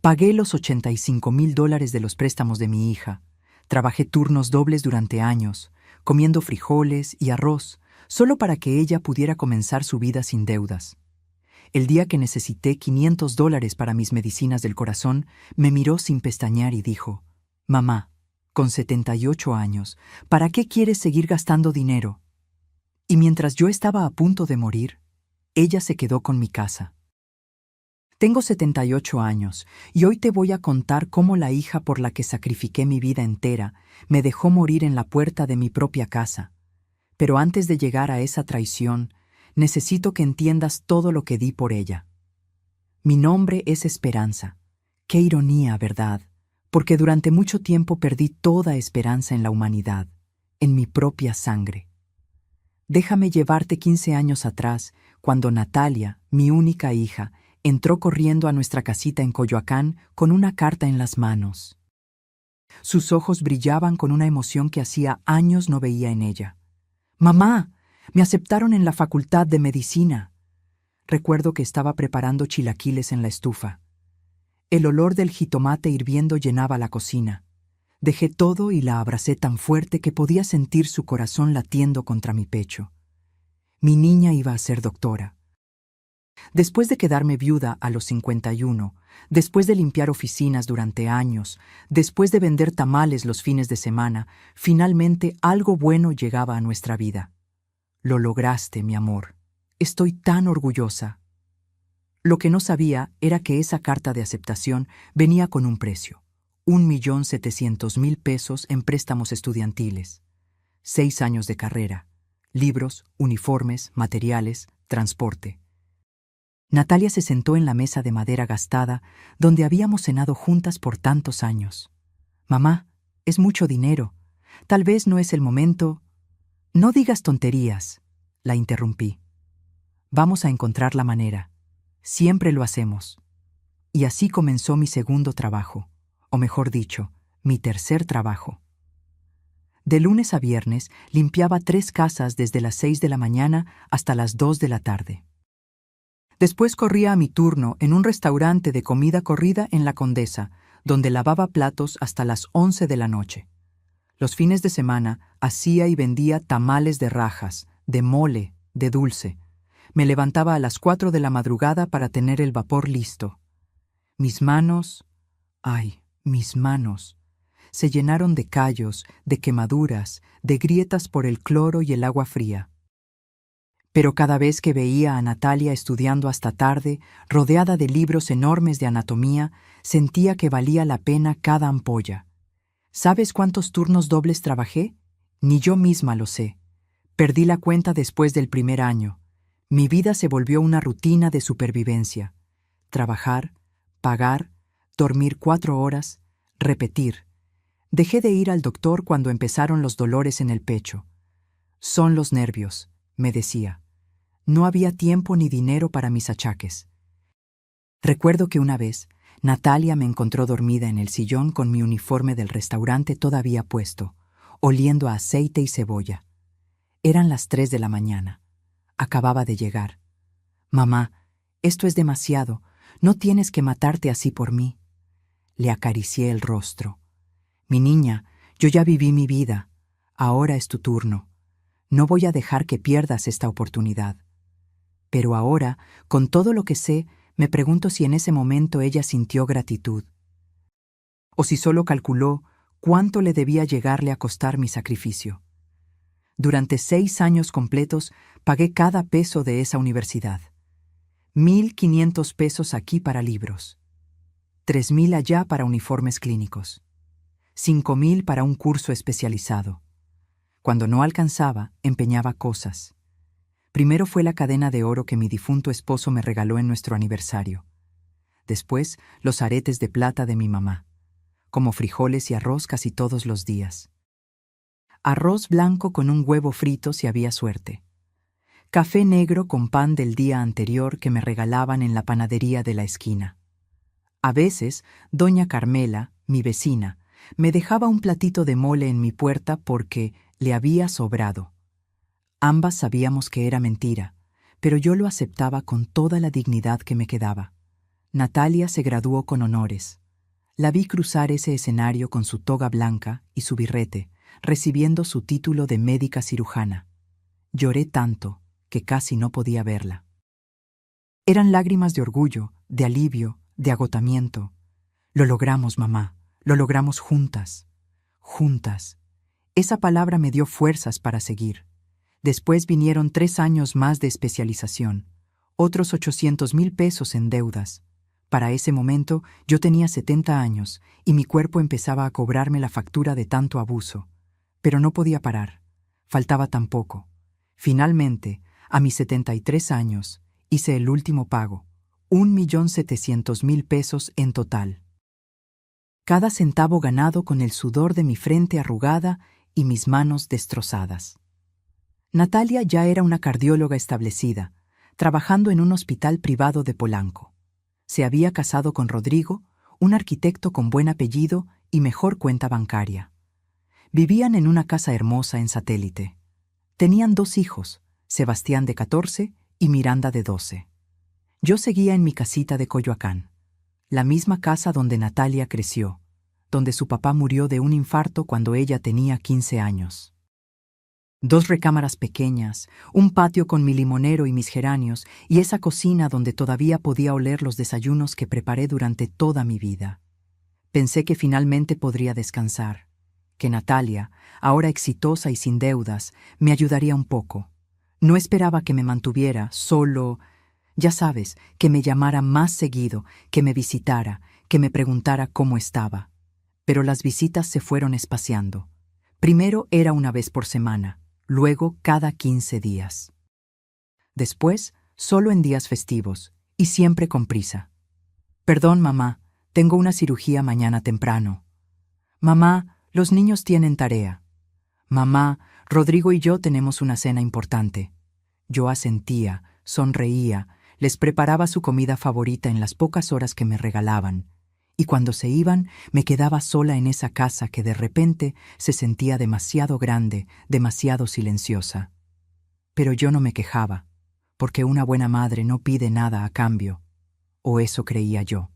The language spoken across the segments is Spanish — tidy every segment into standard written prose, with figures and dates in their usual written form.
Pagué los $85,000 de los préstamos de mi hija. Trabajé turnos dobles durante años, comiendo frijoles y arroz, solo para que ella pudiera comenzar su vida sin deudas. El día que necesité $500 para mis medicinas del corazón, me miró sin pestañear y dijo: «Mamá, con 78 años, ¿para qué quieres seguir gastando dinero?». Y mientras yo estaba a punto de morir, ella se quedó con mi casa. Tengo 78 años y hoy te voy a contar cómo la hija por la que sacrifiqué mi vida entera me dejó morir en la puerta de mi propia casa. Pero antes de llegar a esa traición, necesito que entiendas todo lo que di por ella. Mi nombre es Esperanza. Qué ironía, ¿verdad? Porque durante mucho tiempo perdí toda esperanza en la humanidad, en mi propia sangre. Déjame llevarte 15 años atrás, cuando Natalia, mi única hija, entró corriendo a nuestra casita en Coyoacán con una carta en las manos. Sus ojos brillaban con una emoción que hacía años no veía en ella. «Mamá, me aceptaron en la Facultad de Medicina». Recuerdo que estaba preparando chilaquiles en la estufa. El olor del jitomate hirviendo llenaba la cocina. Dejé todo y la abracé tan fuerte que podía sentir su corazón latiendo contra mi pecho. Mi niña iba a ser doctora. Después de quedarme viuda a los 51, después de limpiar oficinas durante años, después de vender tamales los fines de semana, finalmente algo bueno llegaba a nuestra vida. Lo lograste, mi amor. Estoy tan orgullosa. Lo que no sabía era que esa carta de aceptación venía con un precio: $1,700,000 en préstamos estudiantiles, 6 años de carrera, libros, uniformes, materiales, transporte. Natalia se sentó en la mesa de madera gastada donde habíamos cenado juntas por tantos años. «Mamá, es mucho dinero. Tal vez no es el momento». «No digas tonterías», la interrumpí. «Vamos a encontrar la manera. Siempre lo hacemos». Y así comenzó mi segundo trabajo, o mejor dicho, mi tercer trabajo. De lunes a viernes limpiaba 3 casas desde las 6 de la mañana hasta las 2 de la tarde. Después corría a mi turno en un restaurante de comida corrida en La Condesa, donde lavaba platos hasta las 11 de la noche. Los fines de semana hacía y vendía tamales de rajas, de mole, de dulce. Me levantaba a las 4 de la madrugada para tener el vapor listo. Mis manos, mis manos, se llenaron de callos, de quemaduras, de grietas por el cloro y el agua fría. Pero cada vez que veía a Natalia estudiando hasta tarde, rodeada de libros enormes de anatomía, sentía que valía la pena cada ampolla. ¿Sabes cuántos turnos dobles trabajé? Ni yo misma lo sé. Perdí la cuenta después del primer año. Mi vida se volvió una rutina de supervivencia. Trabajar, pagar, dormir 4 horas, repetir. Dejé de ir al doctor cuando empezaron los dolores en el pecho. «Son los nervios», me decía. No había tiempo ni dinero para mis achaques. Recuerdo que una vez, Natalia me encontró dormida en el sillón con mi uniforme del restaurante todavía puesto, oliendo a aceite y cebolla. Eran las 3 de la mañana. Acababa de llegar. «Mamá, esto es demasiado. No tienes que matarte así por mí». Le acaricié el rostro. «Mi niña, yo ya viví mi vida. Ahora es tu turno. No voy a dejar que pierdas esta oportunidad». Pero ahora, con todo lo que sé, me pregunto si en ese momento ella sintió gratitud. O si solo calculó cuánto le debía llegarle a costar mi sacrificio. Durante 6 años completos pagué cada peso de esa universidad. $1,500 aquí para libros, $3,000 allá para uniformes clínicos, $5,000 para un curso especializado. Cuando no alcanzaba, empeñaba cosas. Primero fue la cadena de oro que mi difunto esposo me regaló en nuestro aniversario. Después, los aretes de plata de mi mamá. Como frijoles y arroz casi todos los días. Arroz blanco con un huevo frito si había suerte. Café negro con pan del día anterior que me regalaban en la panadería de la esquina. A veces, doña Carmela, mi vecina, me dejaba un platito de mole en mi puerta porque le había sobrado. Ambas sabíamos que era mentira, pero yo lo aceptaba con toda la dignidad que me quedaba. Natalia se graduó con honores. La vi cruzar ese escenario con su toga blanca y su birrete, recibiendo su título de médica cirujana. Lloré tanto que casi no podía verla. Eran lágrimas de orgullo, de alivio, de agotamiento. Lo logramos, mamá. Lo logramos juntas. Juntas. Esa palabra me dio fuerzas para seguir. Después vinieron 3 años más de especialización, otros 800,000 pesos en deudas. Para ese momento yo tenía 70 años y mi cuerpo empezaba a cobrarme la factura de tanto abuso. Pero no podía parar. Faltaba tan poco. Finalmente, a mis 73 años, hice el último pago, 1,700,000 pesos en total. Cada centavo ganado con el sudor de mi frente arrugada y mis manos destrozadas. Natalia ya era una cardióloga establecida, trabajando en un hospital privado de Polanco. Se había casado con Rodrigo, un arquitecto con buen apellido y mejor cuenta bancaria. Vivían en una casa hermosa en Satélite. Tenían 2 hijos, Sebastián de 14 y Miranda de 12. Yo seguía en mi casita de Coyoacán, la misma casa donde Natalia creció, donde su papá murió de un infarto cuando ella tenía 15 años. 2 recámaras pequeñas, un patio con mi limonero y mis geranios, y esa cocina donde todavía podía oler los desayunos que preparé durante toda mi vida. Pensé que finalmente podría descansar, que Natalia, ahora exitosa y sin deudas, me ayudaría un poco. No esperaba que me mantuviera solo, ya sabes, que me llamara más seguido, que me visitara, que me preguntara cómo estaba. Pero las visitas se fueron espaciando. Primero era una vez por semana, luego cada 15 días. Después, solo en días festivos, y siempre con prisa. Perdón, mamá, tengo una cirugía mañana temprano. Mamá, los niños tienen tarea. Mamá, Rodrigo y yo tenemos una cena importante. Yo asentía, sonreía, les preparaba su comida favorita en las pocas horas que me regalaban, y cuando se iban, me quedaba sola en esa casa que de repente se sentía demasiado grande, demasiado silenciosa. Pero yo no me quejaba, porque una buena madre no pide nada a cambio, o eso creía yo.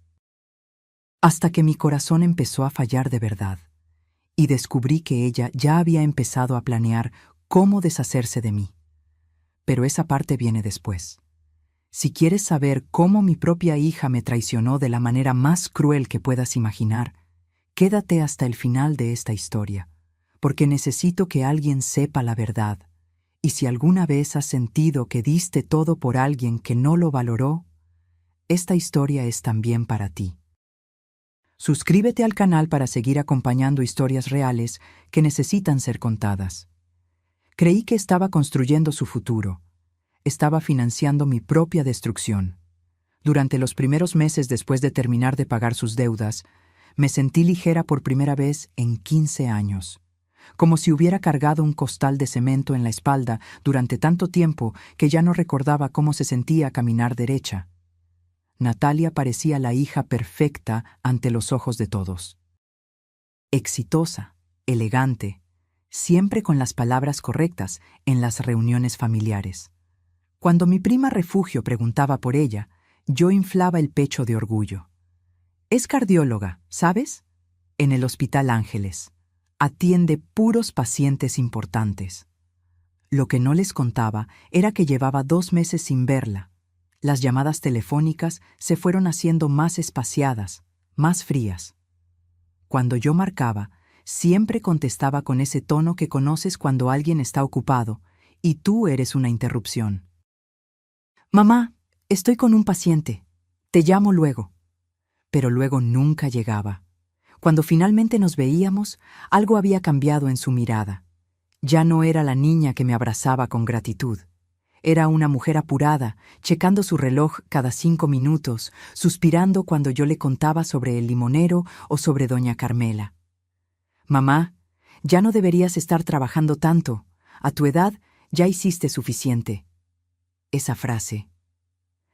Hasta que mi corazón empezó a fallar de verdad, y descubrí que ella ya había empezado a planear cómo deshacerse de mí. Pero esa parte viene después. Si quieres saber cómo mi propia hija me traicionó de la manera más cruel que puedas imaginar, quédate hasta el final de esta historia, porque necesito que alguien sepa la verdad. Y si alguna vez has sentido que diste todo por alguien que no lo valoró, esta historia es también para ti. Suscríbete al canal para seguir acompañando historias reales que necesitan ser contadas. Creí que estaba construyendo su futuro. Estaba financiando mi propia destrucción. Durante los primeros meses después de terminar de pagar sus deudas, me sentí ligera por primera vez en 15 años, como si hubiera cargado un costal de cemento en la espalda durante tanto tiempo que ya no recordaba cómo se sentía caminar derecha. Natalia parecía la hija perfecta ante los ojos de todos. Exitosa, elegante, siempre con las palabras correctas en las reuniones familiares. Cuando mi prima Refugio preguntaba por ella, yo inflaba el pecho de orgullo. Es cardióloga, ¿sabes? En el Hospital Ángeles. Atiende puros pacientes importantes. Lo que no les contaba era que llevaba 2 meses sin verla. Las llamadas telefónicas se fueron haciendo más espaciadas, más frías. Cuando yo marcaba, siempre contestaba con ese tono que conoces cuando alguien está ocupado y tú eres una interrupción. Mamá, estoy con un paciente. Te llamo luego. Pero luego nunca llegaba. Cuando finalmente nos veíamos, algo había cambiado en su mirada. Ya no era la niña que me abrazaba con gratitud. Era una mujer apurada, checando su reloj cada 5 minutos, suspirando cuando yo le contaba sobre el limonero o sobre doña Carmela. Mamá, ya no deberías estar trabajando tanto. A tu edad ya hiciste suficiente. Esa frase.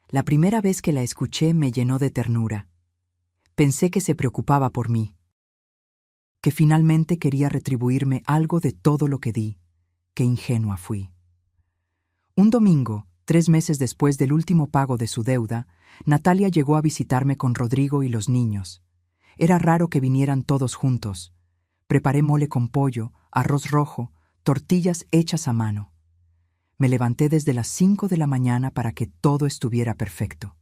La primera vez que la escuché me llenó de ternura. Pensé que se preocupaba por mí, que finalmente quería retribuirme algo de todo lo que di. Qué ingenua fui. Un domingo, 3 meses después del último pago de su deuda, Natalia llegó a visitarme con Rodrigo y los niños. Era raro que vinieran todos juntos. Preparé mole con pollo, arroz rojo, tortillas hechas a mano. Me levanté desde las 5 de la mañana para que todo estuviera perfecto.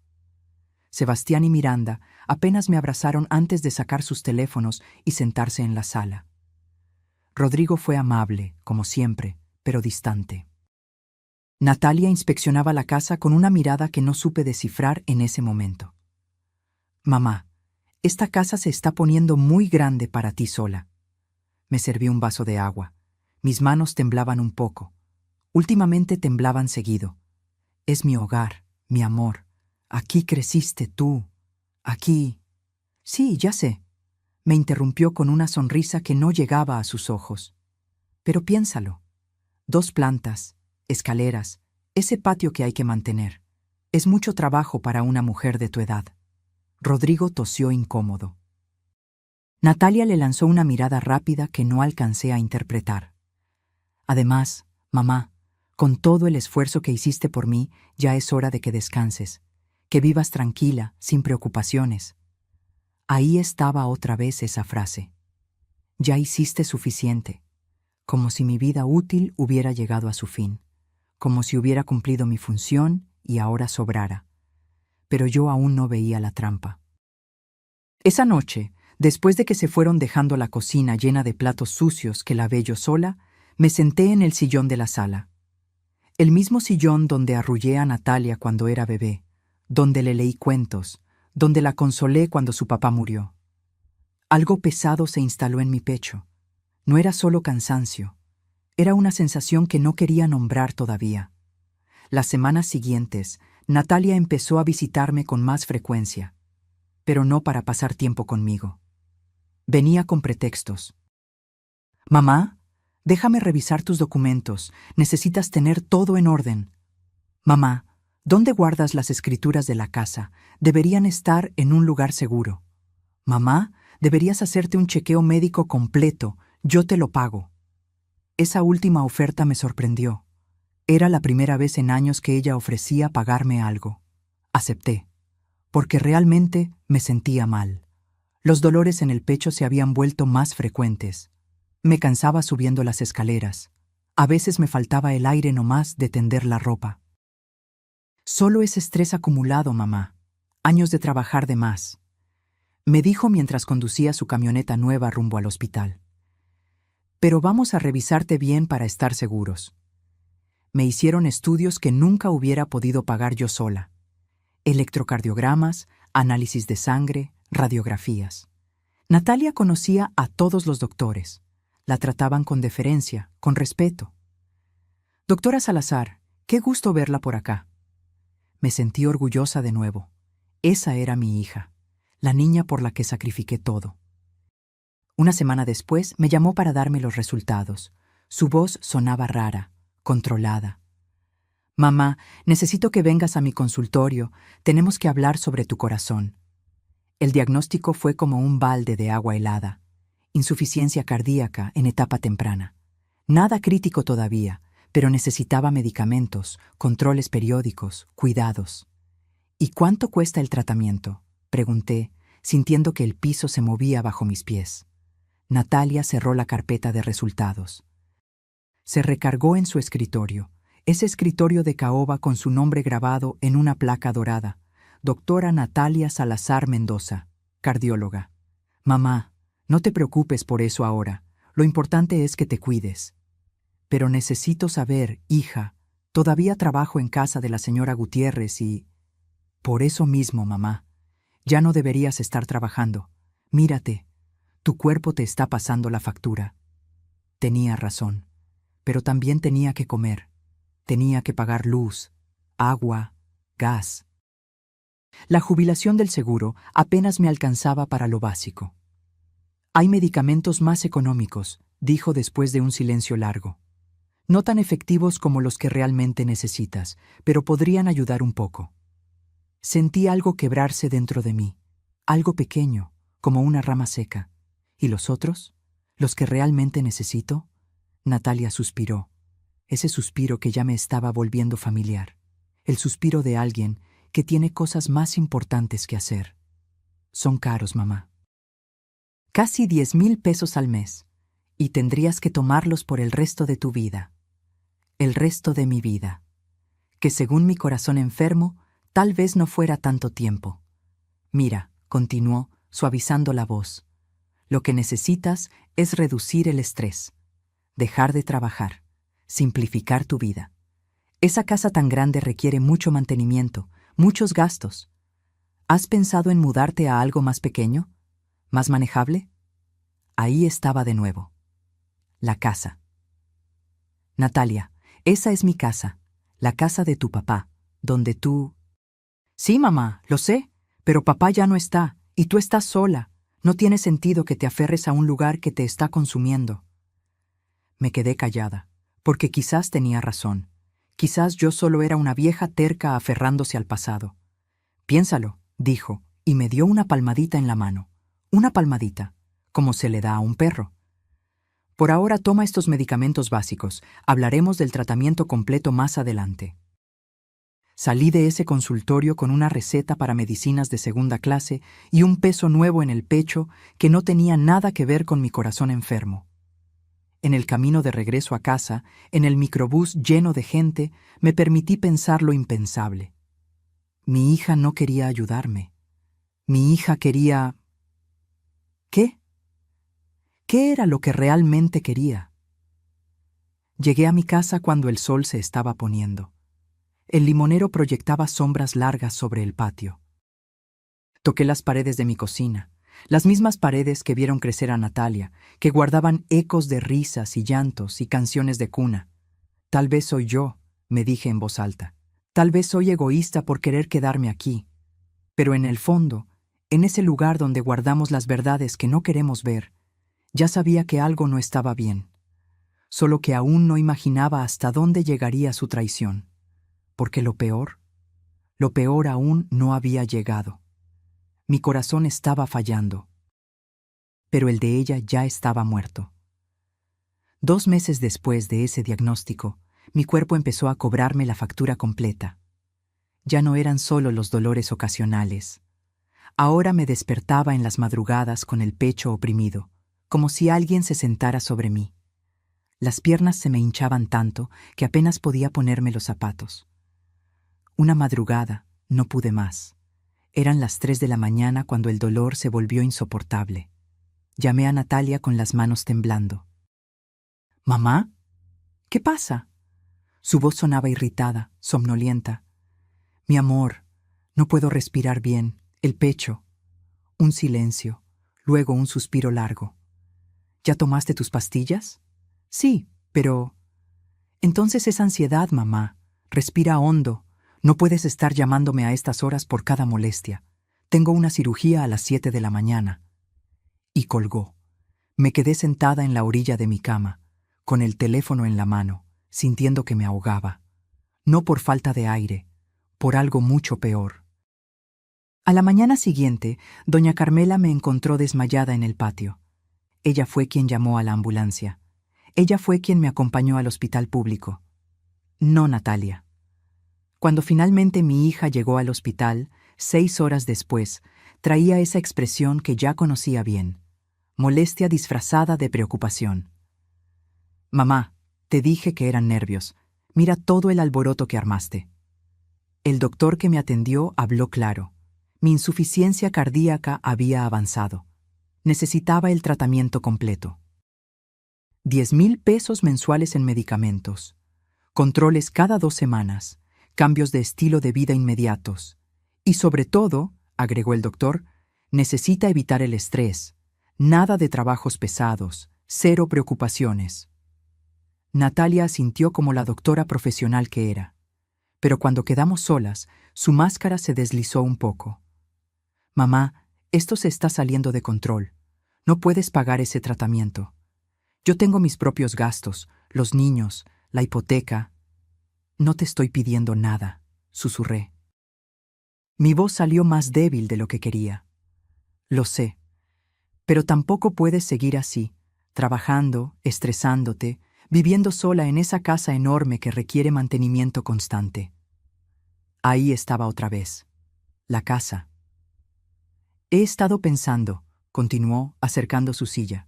Sebastián y Miranda apenas me abrazaron antes de sacar sus teléfonos y sentarse en la sala. Rodrigo fue amable, como siempre, pero distante. Natalia inspeccionaba la casa con una mirada que no supe descifrar en ese momento. «Mamá, esta casa se está poniendo muy grande para ti sola». Me serví un vaso de agua. Mis manos temblaban un poco. Últimamente temblaban seguido. «Es mi hogar, mi amor. Aquí creciste tú. Aquí». «Sí, ya sé», me interrumpió con una sonrisa que no llegaba a sus ojos. «Pero piénsalo. 2 plantas, escaleras, ese patio que hay que mantener. Es mucho trabajo para una mujer de tu edad». Rodrigo tosió incómodo. Natalia le lanzó una mirada rápida que no alcancé a interpretar. «Además, mamá, con todo el esfuerzo que hiciste por mí, ya es hora de que descanses, que vivas tranquila, sin preocupaciones». Ahí estaba otra vez esa frase. Ya hiciste suficiente, como si mi vida útil hubiera llegado a su fin, como si hubiera cumplido mi función y ahora sobrara. Pero yo aún no veía la trampa. Esa noche, después de que se fueron dejando la cocina llena de platos sucios que lavé yo sola, me senté en el sillón de la sala. El mismo sillón donde arrullé a Natalia cuando era bebé, donde le leí cuentos, donde la consolé cuando su papá murió. Algo pesado se instaló en mi pecho. No era solo cansancio, era una sensación que no quería nombrar todavía. Las semanas siguientes, Natalia empezó a visitarme con más frecuencia, pero no para pasar tiempo conmigo. Venía con pretextos. «Mamá, déjame revisar tus documentos, necesitas tener todo en orden». «Mamá, ¿dónde guardas las escrituras de la casa? Deberían estar en un lugar seguro». «Mamá, deberías hacerte un chequeo médico completo, yo te lo pago». Esa última oferta me sorprendió. Era la primera vez en años que ella ofrecía pagarme algo. Acepté, porque realmente me sentía mal. Los dolores en el pecho se habían vuelto más frecuentes. Me cansaba subiendo las escaleras. A veces me faltaba el aire nomás de tender la ropa. «Solo es estrés acumulado, mamá. Años de trabajar de más», me dijo mientras conducía su camioneta nueva rumbo al hospital. «Pero vamos a revisarte bien para estar seguros». Me hicieron estudios que nunca hubiera podido pagar yo sola. Electrocardiogramas, análisis de sangre, radiografías. Natalia conocía a todos los doctores. La trataban con deferencia, con respeto. «Doctora Salazar, qué gusto verla por acá». Me sentí orgullosa de nuevo. Esa era mi hija, la niña por la que sacrifiqué todo. Una semana después me llamó para darme los resultados. Su voz sonaba rara, controlada. «Mamá, necesito que vengas a mi consultorio. Tenemos que hablar sobre tu corazón». El diagnóstico fue como un balde de agua helada. Insuficiencia cardíaca en etapa temprana. Nada crítico todavía, pero necesitaba medicamentos, controles periódicos, cuidados. «¿Y cuánto cuesta el tratamiento?», pregunté, sintiendo que el piso se movía bajo mis pies. Natalia cerró la carpeta de resultados. Se recargó en su escritorio, ese escritorio de caoba con su nombre grabado en una placa dorada. «Doctora Natalia Salazar Mendoza, cardióloga». «Mamá, no te preocupes por eso ahora. Lo importante es que te cuides». «Pero necesito saber, hija, todavía trabajo en casa de la señora Gutiérrez y...». «Por eso mismo, mamá. Ya no deberías estar trabajando. Mírate, tu cuerpo te está pasando la factura». Tenía razón, pero también tenía que comer. Tenía que pagar luz, agua, gas. La jubilación del seguro apenas me alcanzaba para lo básico. «Hay medicamentos más económicos», dijo después de un silencio largo. «No tan efectivos como los que realmente necesitas, pero podrían ayudar un poco». Sentí algo quebrarse dentro de mí, algo pequeño, como una rama seca. «¿Y los otros? ¿Los que realmente necesito?». Natalia suspiró, ese suspiro que ya me estaba volviendo familiar. el suspiro de alguien que tiene cosas más importantes que hacer. Son caros, mamá. Casi 10,000 pesos al mes, y tendrías que tomarlos por el resto de tu vida. El resto de mi vida. Que según mi corazón enfermo, tal vez no fuera tanto tiempo. Mira, continuó, suavizando la voz. Lo que necesitas es reducir el estrés, dejar de trabajar, simplificar tu vida. Esa casa tan grande requiere mucho mantenimiento, muchos gastos. ¿Has pensado en mudarte a algo más pequeño? ¿Más manejable? Ahí estaba de nuevo. La casa. Natalia, esa es mi casa, la casa de tu papá, donde tú... Sí, mamá, lo sé, pero papá ya no está, y tú estás sola. No tiene sentido que te aferres a un lugar que te está consumiendo. Me quedé callada, porque quizás tenía razón. Quizás yo solo era una vieja terca aferrándose al pasado. Piénsalo, dijo, y me dio una palmadita en la mano. Una palmadita, como se le da a un perro. Por ahora toma estos medicamentos básicos. Hablaremos del tratamiento completo más adelante. Salí de ese consultorio con una receta para medicinas de segunda clase y un peso nuevo en el pecho que no tenía nada que ver con mi corazón enfermo. En el camino de regreso a casa, en el microbús lleno de gente, me permití pensar lo impensable. Mi hija no quería ayudarme. Mi hija quería... ¿Qué? ¿Qué era lo que realmente quería? Llegué a mi casa cuando el sol se estaba poniendo. El limonero proyectaba sombras largas sobre el patio. Toqué las paredes de mi cocina, las mismas paredes que vieron crecer a Natalia, que guardaban ecos de risas y llantos y canciones de cuna. Tal vez soy yo, me dije en voz alta. Tal vez soy egoísta por querer quedarme aquí. Pero en el fondo, en ese lugar donde guardamos las verdades que no queremos ver, ya sabía que algo no estaba bien. Solo que aún no imaginaba hasta dónde llegaría su traición. Porque lo peor aún no había llegado. Mi corazón estaba fallando, pero el de ella ya estaba muerto. 2 meses después de ese diagnóstico, mi cuerpo empezó a cobrarme la factura completa. Ya no eran solo los dolores ocasionales. Ahora me despertaba en las madrugadas con el pecho oprimido, como si alguien se sentara sobre mí. Las piernas se me hinchaban tanto que apenas podía ponerme los zapatos. Una madrugada, no pude más. Eran las 3 de la mañana cuando el dolor se volvió insoportable. Llamé a Natalia con las manos temblando. «¿Mamá? ¿Qué pasa?» Su voz sonaba irritada, somnolienta. «Mi amor, no puedo respirar bien, el pecho». Un silencio, luego un suspiro largo. «¿Ya tomaste tus pastillas?» «Sí, pero...» «Entonces es ansiedad, mamá. Respira hondo. No puedes estar llamándome a estas horas por cada molestia. Tengo una cirugía a las 7 de la mañana». Y colgó. Me quedé sentada en la orilla de mi cama, con el teléfono en la mano, sintiendo que me ahogaba. No por falta de aire, por algo mucho peor. A la mañana siguiente, doña Carmela me encontró desmayada en el patio. Ella fue quien llamó a la ambulancia. Ella fue quien me acompañó al hospital público. No Natalia. Cuando finalmente mi hija llegó al hospital, 6 horas después, traía esa expresión que ya conocía bien, molestia disfrazada de preocupación. «Mamá, te dije que eran nervios. Mira todo el alboroto que armaste». El doctor que me atendió habló claro. Mi insuficiencia cardíaca había avanzado. Necesitaba el tratamiento completo. 10,000 pesos mensuales en medicamentos. Controles cada 2 semanas. Cambios de estilo de vida inmediatos. Y sobre todo, agregó el doctor, necesita evitar el estrés. Nada de trabajos pesados. 0 preocupaciones. Natalia asintió como la doctora profesional que era. Pero cuando quedamos solas, su máscara se deslizó un poco. «Mamá, esto se está saliendo de control. No puedes pagar ese tratamiento. Yo tengo mis propios gastos, los niños, la hipoteca». «No te estoy pidiendo nada», susurré. Mi voz salió más débil de lo que quería. «Lo sé. Pero tampoco puedes seguir así, trabajando, estresándote, viviendo sola en esa casa enorme que requiere mantenimiento constante». Ahí estaba otra vez. La casa. He estado pensando, continuó, acercando su silla,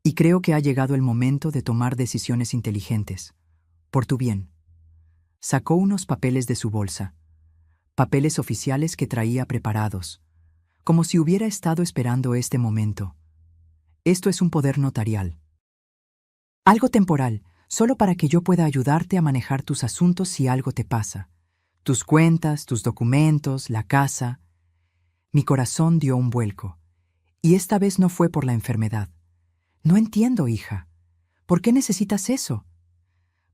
y creo que ha llegado el momento de tomar decisiones inteligentes. Por tu bien. Sacó unos papeles de su bolsa, papeles oficiales que traía preparados, como si hubiera estado esperando este momento. Esto es un poder notarial. Algo temporal, solo para que yo pueda ayudarte a manejar tus asuntos si algo te pasa. Tus cuentas, tus documentos, la casa. Mi corazón dio un vuelco. Y esta vez no fue por la enfermedad. No entiendo, hija. ¿Por qué necesitas eso?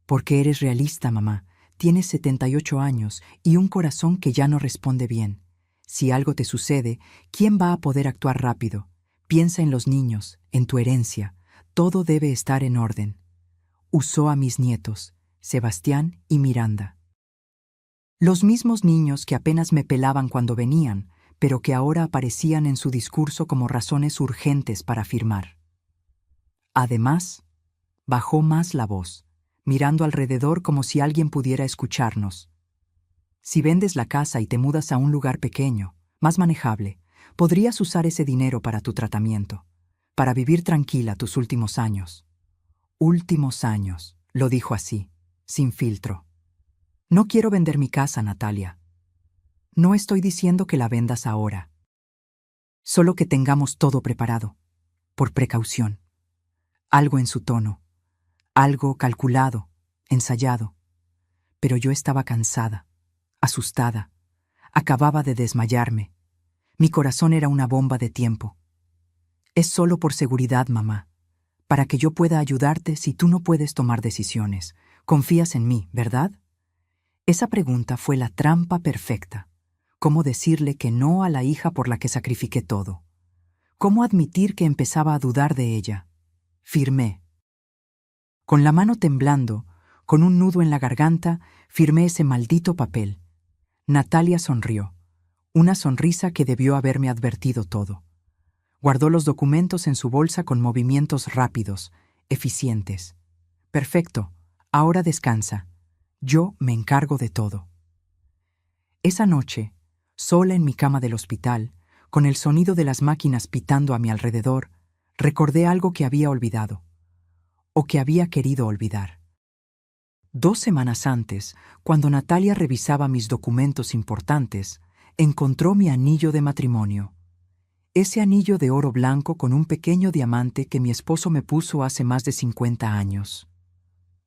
Porque eres realista, mamá. Tienes 78 años y un corazón que ya no responde bien. Si algo te sucede, ¿quién va a poder actuar rápido? Piensa en los niños, en tu herencia. Todo debe estar en orden. Usó a mis nietos, Sebastián y Miranda. Los mismos niños que apenas me pelaban cuando venían, pero que ahora aparecían en su discurso como razones urgentes para firmar. Además, bajó más la voz, mirando alrededor como si alguien pudiera escucharnos. Si vendes la casa y te mudas a un lugar pequeño, más manejable, podrías usar ese dinero para tu tratamiento, para vivir tranquila tus últimos años. Últimos años, lo dijo así, sin filtro. No quiero vender mi casa, Natalia. No estoy diciendo que la vendas ahora. Solo que tengamos todo preparado, por precaución. Algo en su tono, algo calculado, ensayado. Pero yo estaba cansada, asustada. Acababa de desmayarme. Mi corazón era una bomba de tiempo. Es solo por seguridad, mamá, para que yo pueda ayudarte si tú no puedes tomar decisiones. Confías en mí, ¿verdad? Esa pregunta fue la trampa perfecta. ¿Cómo decirle que no a la hija por la que sacrifiqué todo? ¿Cómo admitir que empezaba a dudar de ella? Firmé. Con la mano temblando, con un nudo en la garganta, firmé ese maldito papel. Natalia sonrió, una sonrisa que debió haberme advertido todo. Guardó los documentos en su bolsa con movimientos rápidos, eficientes. Perfecto, ahora descansa. Yo me encargo de todo. Esa noche, sola en mi cama del hospital, con el sonido de las máquinas pitando a mi alrededor, recordé algo que había olvidado, o que había querido olvidar. 2 semanas antes, cuando Natalia revisaba mis documentos importantes, encontró mi anillo de matrimonio. Ese anillo de oro blanco con un pequeño diamante que mi esposo me puso hace más de 50 años.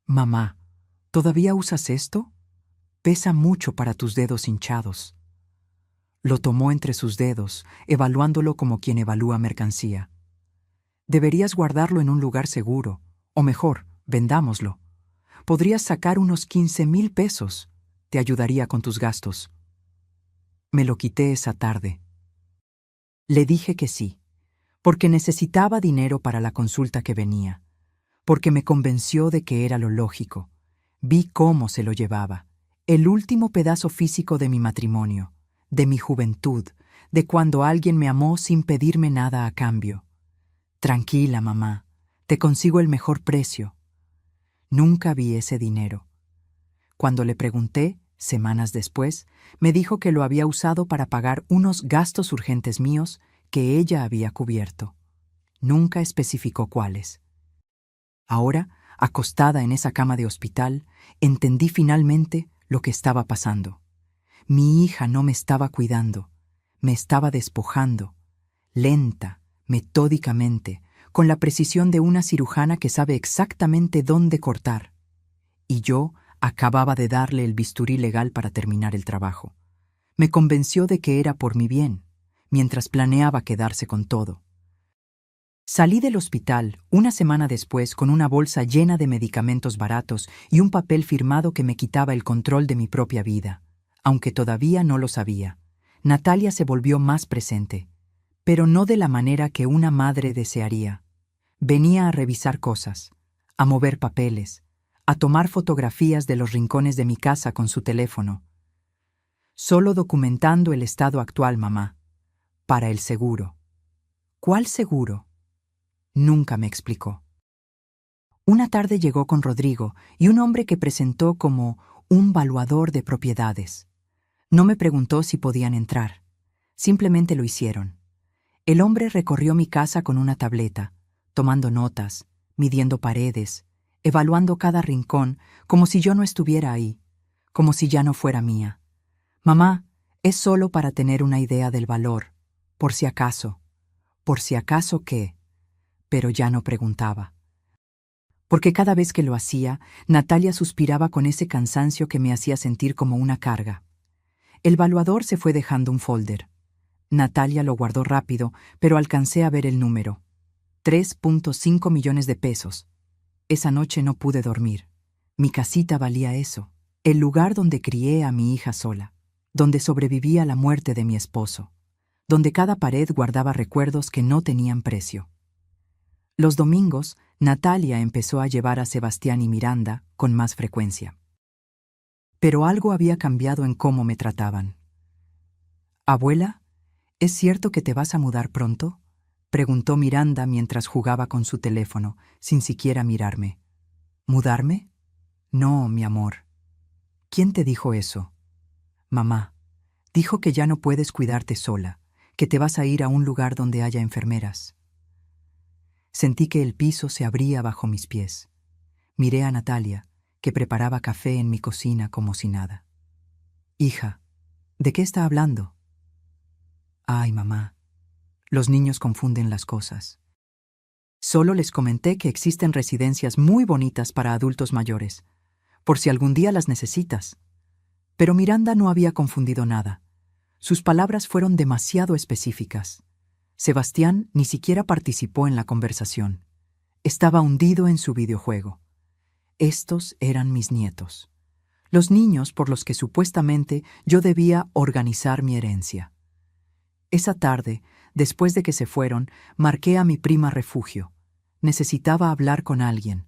Mamá, ¿todavía usas esto? Pesa mucho para tus dedos hinchados. Lo tomó entre sus dedos, evaluándolo como quien evalúa mercancía. Deberías guardarlo en un lugar seguro, o mejor, vendámoslo. Podrías sacar unos 15,000 pesos. Te ayudaría con tus gastos. Me lo quité esa tarde. Le dije que sí, porque necesitaba dinero para la consulta que venía, porque me convenció de que era lo lógico. Vi cómo se lo llevaba, el último pedazo físico de mi matrimonio, de mi juventud, de cuando alguien me amó sin pedirme nada a cambio. Tranquila, mamá, te consigo el mejor precio. Nunca vi ese dinero. Cuando le pregunté, semanas después, me dijo que lo había usado para pagar unos gastos urgentes míos que ella había cubierto. Nunca especificó cuáles. Ahora, acostada en esa cama de hospital, entendí finalmente lo que estaba pasando. Mi hija no me estaba cuidando, me estaba despojando, lenta, metódicamente, con la precisión de una cirujana que sabe exactamente dónde cortar. Y yo acababa de darle el bisturí legal para terminar el trabajo. Me convenció de que era por mi bien, mientras planeaba quedarse con todo. Salí del hospital una semana después con una bolsa llena de medicamentos baratos y un papel firmado que me quitaba el control de mi propia vida, aunque todavía no lo sabía. Natalia se volvió más presente, pero no de la manera que una madre desearía. Venía a revisar cosas, a mover papeles, a tomar fotografías de los rincones de mi casa con su teléfono. Solo documentando el estado actual, mamá. Para el seguro. ¿Cuál seguro? Nunca me explicó. Una tarde llegó con Rodrigo y un hombre que presentó como un valuador de propiedades. No me preguntó si podían entrar. Simplemente lo hicieron. El hombre recorrió mi casa con una tableta, tomando notas, midiendo paredes, evaluando cada rincón, como si yo no estuviera ahí, como si ya no fuera mía. Mamá, es solo para tener una idea del valor, por si acaso. ¿Por si acaso qué? Pero ya no preguntaba. Porque cada vez que lo hacía, Natalia suspiraba con ese cansancio que me hacía sentir como una carga. El evaluador se fue dejando un folder. Natalia lo guardó rápido, pero alcancé a ver el número. 3.5 millones de pesos. Esa noche no pude dormir. Mi casita valía eso. El lugar donde crié a mi hija sola. Donde sobreviví a la muerte de mi esposo. Donde cada pared guardaba recuerdos que no tenían precio. Los domingos, Natalia empezó a llevar a Sebastián y Miranda con más frecuencia. Pero algo había cambiado en cómo me trataban. «Abuela, ¿es cierto que te vas a mudar pronto?», preguntó Miranda mientras jugaba con su teléfono, sin siquiera mirarme. «¿Mudarme? No, mi amor». «¿Quién te dijo eso?» «Mamá. Dijo que ya no puedes cuidarte sola, que te vas a ir a un lugar donde haya enfermeras». Sentí que el piso se abría bajo mis pies. Miré a Natalia, que preparaba café en mi cocina como si nada. «Hija, ¿de qué está hablando?» «Ay, mamá, los niños confunden las cosas. Solo les comenté que existen residencias muy bonitas para adultos mayores, por si algún día las necesitas». Pero Miranda no había confundido nada. Sus palabras fueron demasiado específicas. Sebastián ni siquiera participó en la conversación. Estaba hundido en su videojuego. Estos eran mis nietos. Los niños por los que supuestamente yo debía organizar mi herencia. Esa tarde, después de que se fueron, marqué a mi prima refugio. Necesitaba hablar con alguien.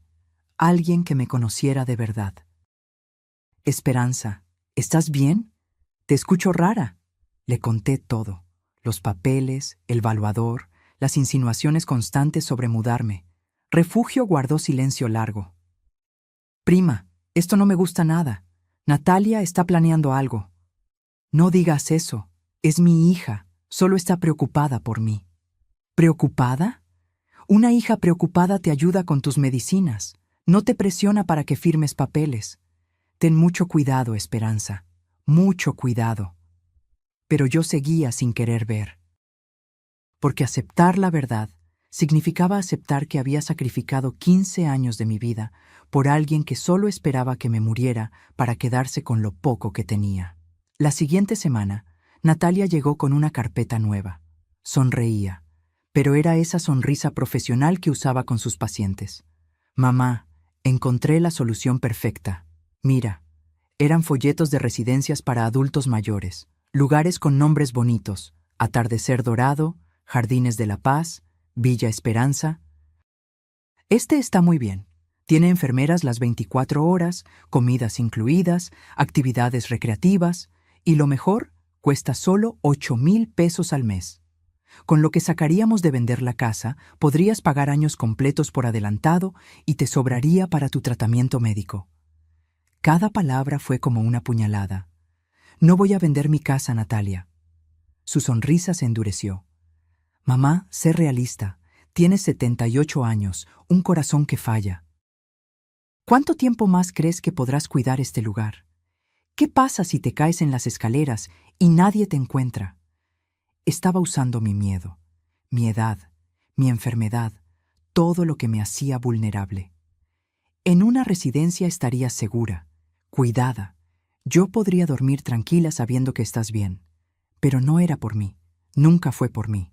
Alguien que me conociera de verdad. «Esperanza, ¿estás bien? Te escucho rara». Le conté todo. Los papeles, el evaluador, las insinuaciones constantes sobre mudarme. Refugio guardó silencio largo. «Prima, esto no me gusta nada. Natalia está planeando algo». «No digas eso. Es mi hija. Solo está preocupada por mí». «¿Preocupada? Una hija preocupada te ayuda con tus medicinas. No te presiona para que firmes papeles. Ten mucho cuidado, Esperanza. Mucho cuidado». Pero yo seguía sin querer ver. Porque aceptar la verdad significaba aceptar que había sacrificado 15 años de mi vida por alguien que solo esperaba que me muriera para quedarse con lo poco que tenía. La siguiente semana, Natalia llegó con una carpeta nueva. Sonreía, pero era esa sonrisa profesional que usaba con sus pacientes. «Mamá, encontré la solución perfecta. Mira». Eran folletos de residencias para adultos mayores, lugares con nombres bonitos: Atardecer Dorado, Jardines de la Paz, Villa Esperanza. «Este está muy bien. Tiene enfermeras las 24 horas, comidas incluidas, actividades recreativas, y lo mejor, cuesta solo 8,000 pesos al mes. Con lo que sacaríamos de vender la casa, podrías pagar años completos por adelantado y te sobraría para tu tratamiento médico». Cada palabra fue como una puñalada. «No voy a vender mi casa, Natalia». Su sonrisa se endureció. «Mamá, sé realista. Tienes 78 años, un corazón que falla. ¿Cuánto tiempo más crees que podrás cuidar este lugar? ¿Qué pasa si te caes en las escaleras y nadie te encuentra?» Estaba usando mi miedo, mi edad, mi enfermedad, todo lo que me hacía vulnerable. En una residencia estarías segura, cuidada. Yo podría dormir tranquila sabiendo que estás bien. Pero no era por mí, nunca fue por mí.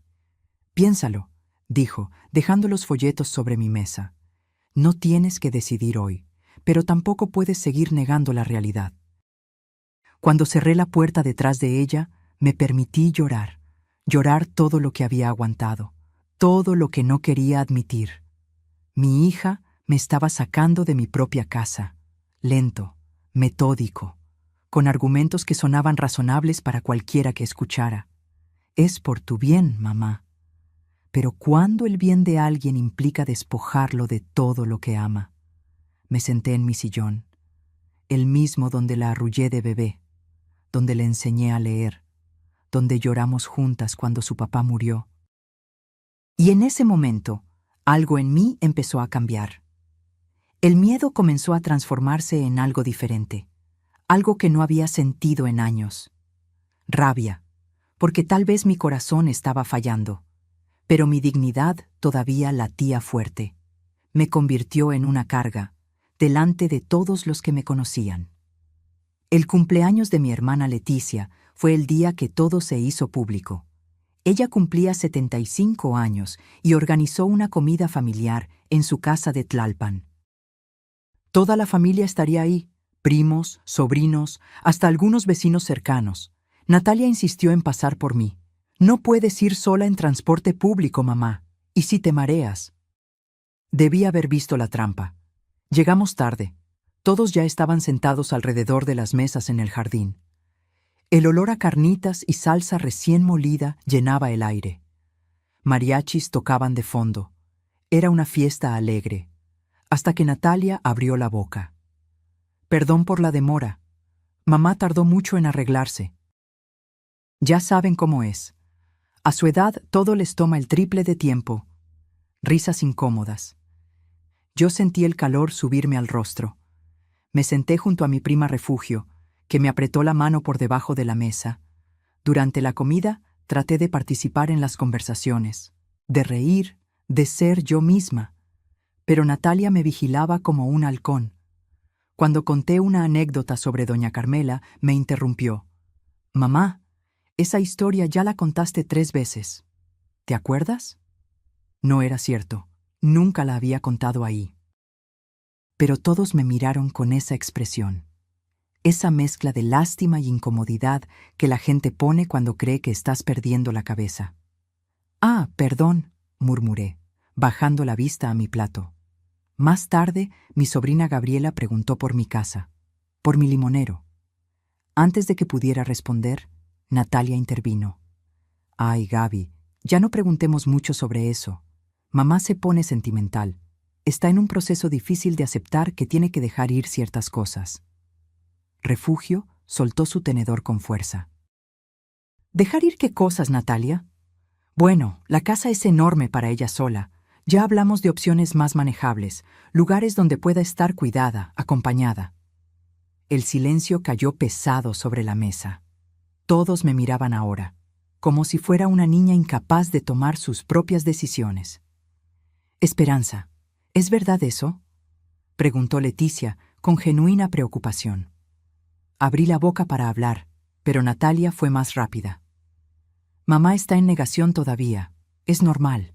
«Piénsalo», dijo, dejando los folletos sobre mi mesa. «No tienes que decidir hoy, pero tampoco puedes seguir negando la realidad». Cuando cerré la puerta detrás de ella, me permití llorar. Llorar todo lo que había aguantado, todo lo que no quería admitir. Mi hija me estaba sacando de mi propia casa, lento, metódico, con argumentos que sonaban razonables para cualquiera que escuchara. «Es por tu bien, mamá». Pero ¿cuándo el bien de alguien implica despojarlo de todo lo que ama? Me senté en mi sillón, el mismo donde la arrullé de bebé, donde le enseñé a leer, donde lloramos juntas cuando su papá murió. Y en ese momento, algo en mí empezó a cambiar. El miedo comenzó a transformarse en algo diferente, algo que no había sentido en años. Rabia, porque tal vez mi corazón estaba fallando, pero mi dignidad todavía latía fuerte. Me convirtió en una carga, delante de todos los que me conocían. El cumpleaños de mi hermana Leticia fue el día que todo se hizo público. Ella cumplía 75 años y organizó una comida familiar en su casa de Tlalpan. Toda la familia estaría ahí, primos, sobrinos, hasta algunos vecinos cercanos. Natalia insistió en pasar por mí. «No puedes ir sola en transporte público, mamá. ¿Y si te mareas?» Debí haber visto la trampa. Llegamos tarde. Todos ya estaban sentados alrededor de las mesas en el jardín. El olor a carnitas y salsa recién molida llenaba el aire. Mariachis tocaban de fondo. Era una fiesta alegre. Hasta que Natalia abrió la boca. «Perdón por la demora. Mamá tardó mucho en arreglarse». Ya saben cómo es. A su edad todo les toma el triple de tiempo. Risas incómodas. Yo sentí el calor subirme al rostro. Me senté junto a mi prima Refugio, que me apretó la mano por debajo de la mesa. Durante la comida traté de participar en las conversaciones, de reír, de ser yo misma. Pero Natalia me vigilaba como un halcón. Cuando conté una anécdota sobre doña Carmela, me interrumpió. «Mamá, esa historia ya la contaste 3 veces. ¿Te acuerdas?» No era cierto. Nunca la había contado ahí. Pero todos me miraron con esa expresión. Esa mezcla de lástima y incomodidad que la gente pone cuando cree que estás perdiendo la cabeza. «Ah, perdón», murmuré, bajando la vista a mi plato. Más tarde, mi sobrina Gabriela preguntó por mi casa, por mi limonero. Antes de que pudiera responder, Natalia intervino. «Ay, Gaby, ya no preguntemos mucho sobre eso. Mamá se pone sentimental. Está en un proceso difícil de aceptar que tiene que dejar ir ciertas cosas». Refugio soltó su tenedor con fuerza. «¿Dejar ir qué cosas, Natalia?» «Bueno, la casa es enorme para ella sola. Ya hablamos de opciones más manejables, lugares donde pueda estar cuidada, acompañada». El silencio cayó pesado sobre la mesa. Todos me miraban ahora, como si fuera una niña incapaz de tomar sus propias decisiones. «Esperanza, ¿es verdad eso?», preguntó Leticia con genuina preocupación. Abrí la boca para hablar, pero Natalia fue más rápida. «Mamá está en negación todavía. Es normal.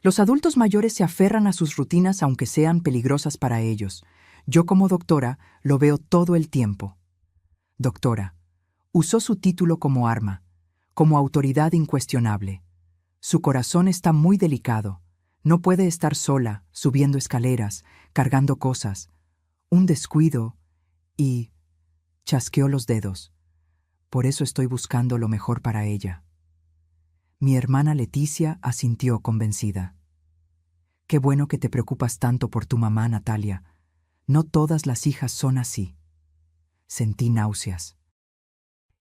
Los adultos mayores se aferran a sus rutinas aunque sean peligrosas para ellos. Yo como doctora lo veo todo el tiempo». Doctora. Usó su título como arma, como autoridad incuestionable. Su corazón está muy delicado. No puede estar sola, subiendo escaleras, cargando cosas. Un descuido y... chasqueó los dedos. «Por eso estoy buscando lo mejor para ella». Mi hermana Leticia asintió convencida. «Qué bueno que te preocupas tanto por tu mamá, Natalia. No todas las hijas son así». Sentí náuseas.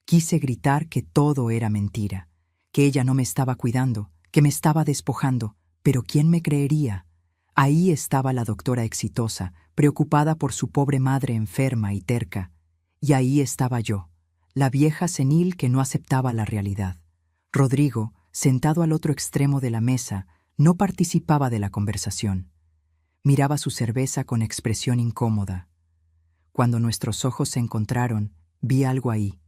Quise gritar que todo era mentira, que ella no me estaba cuidando, que me estaba despojando, pero ¿quién me creería? Ahí estaba la doctora exitosa, preocupada por su pobre madre enferma y terca. Y ahí estaba yo, la vieja senil que no aceptaba la realidad. Rodrigo, sentado al otro extremo de la mesa, no participaba de la conversación. Miraba su cerveza con expresión incómoda. Cuando nuestros ojos se encontraron, vi algo ahí.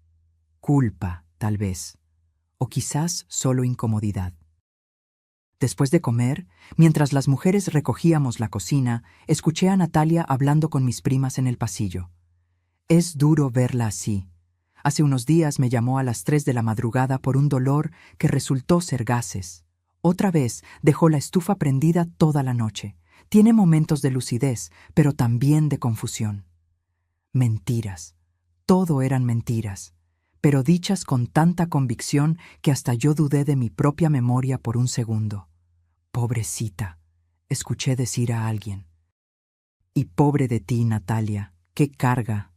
Culpa, tal vez. O quizás solo incomodidad. Después de comer, mientras las mujeres recogíamos la cocina, escuché a Natalia hablando con mis primas en el pasillo. Es duro verla así. Hace unos días me llamó a las 3 de la madrugada por un dolor que resultó ser gases. Otra vez dejó la estufa prendida toda la noche. Tiene momentos de lucidez, pero también de confusión. Mentiras. Todo eran mentiras, pero dichas con tanta convicción que hasta yo dudé de mi propia memoria por un segundo. «Pobrecita», escuché decir a alguien. «Y pobre de ti, Natalia, qué carga».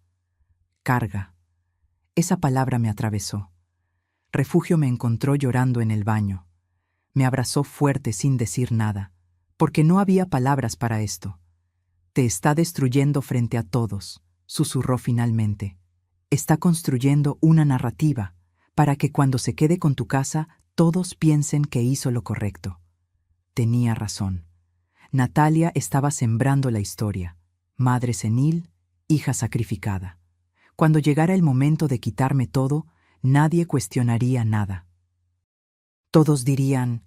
Esa palabra me atravesó. Refugio me encontró llorando en el baño. Me abrazó fuerte sin decir nada, porque no había palabras para esto. Te está destruyendo frente a todos, susurró finalmente. Está construyendo una narrativa para que cuando se quede con tu casa todos piensen que hizo lo correcto. Tenía razón. Natalia estaba sembrando la historia. Madre senil, hija sacrificada. Cuando llegara el momento de quitarme todo, nadie cuestionaría nada. Todos dirían,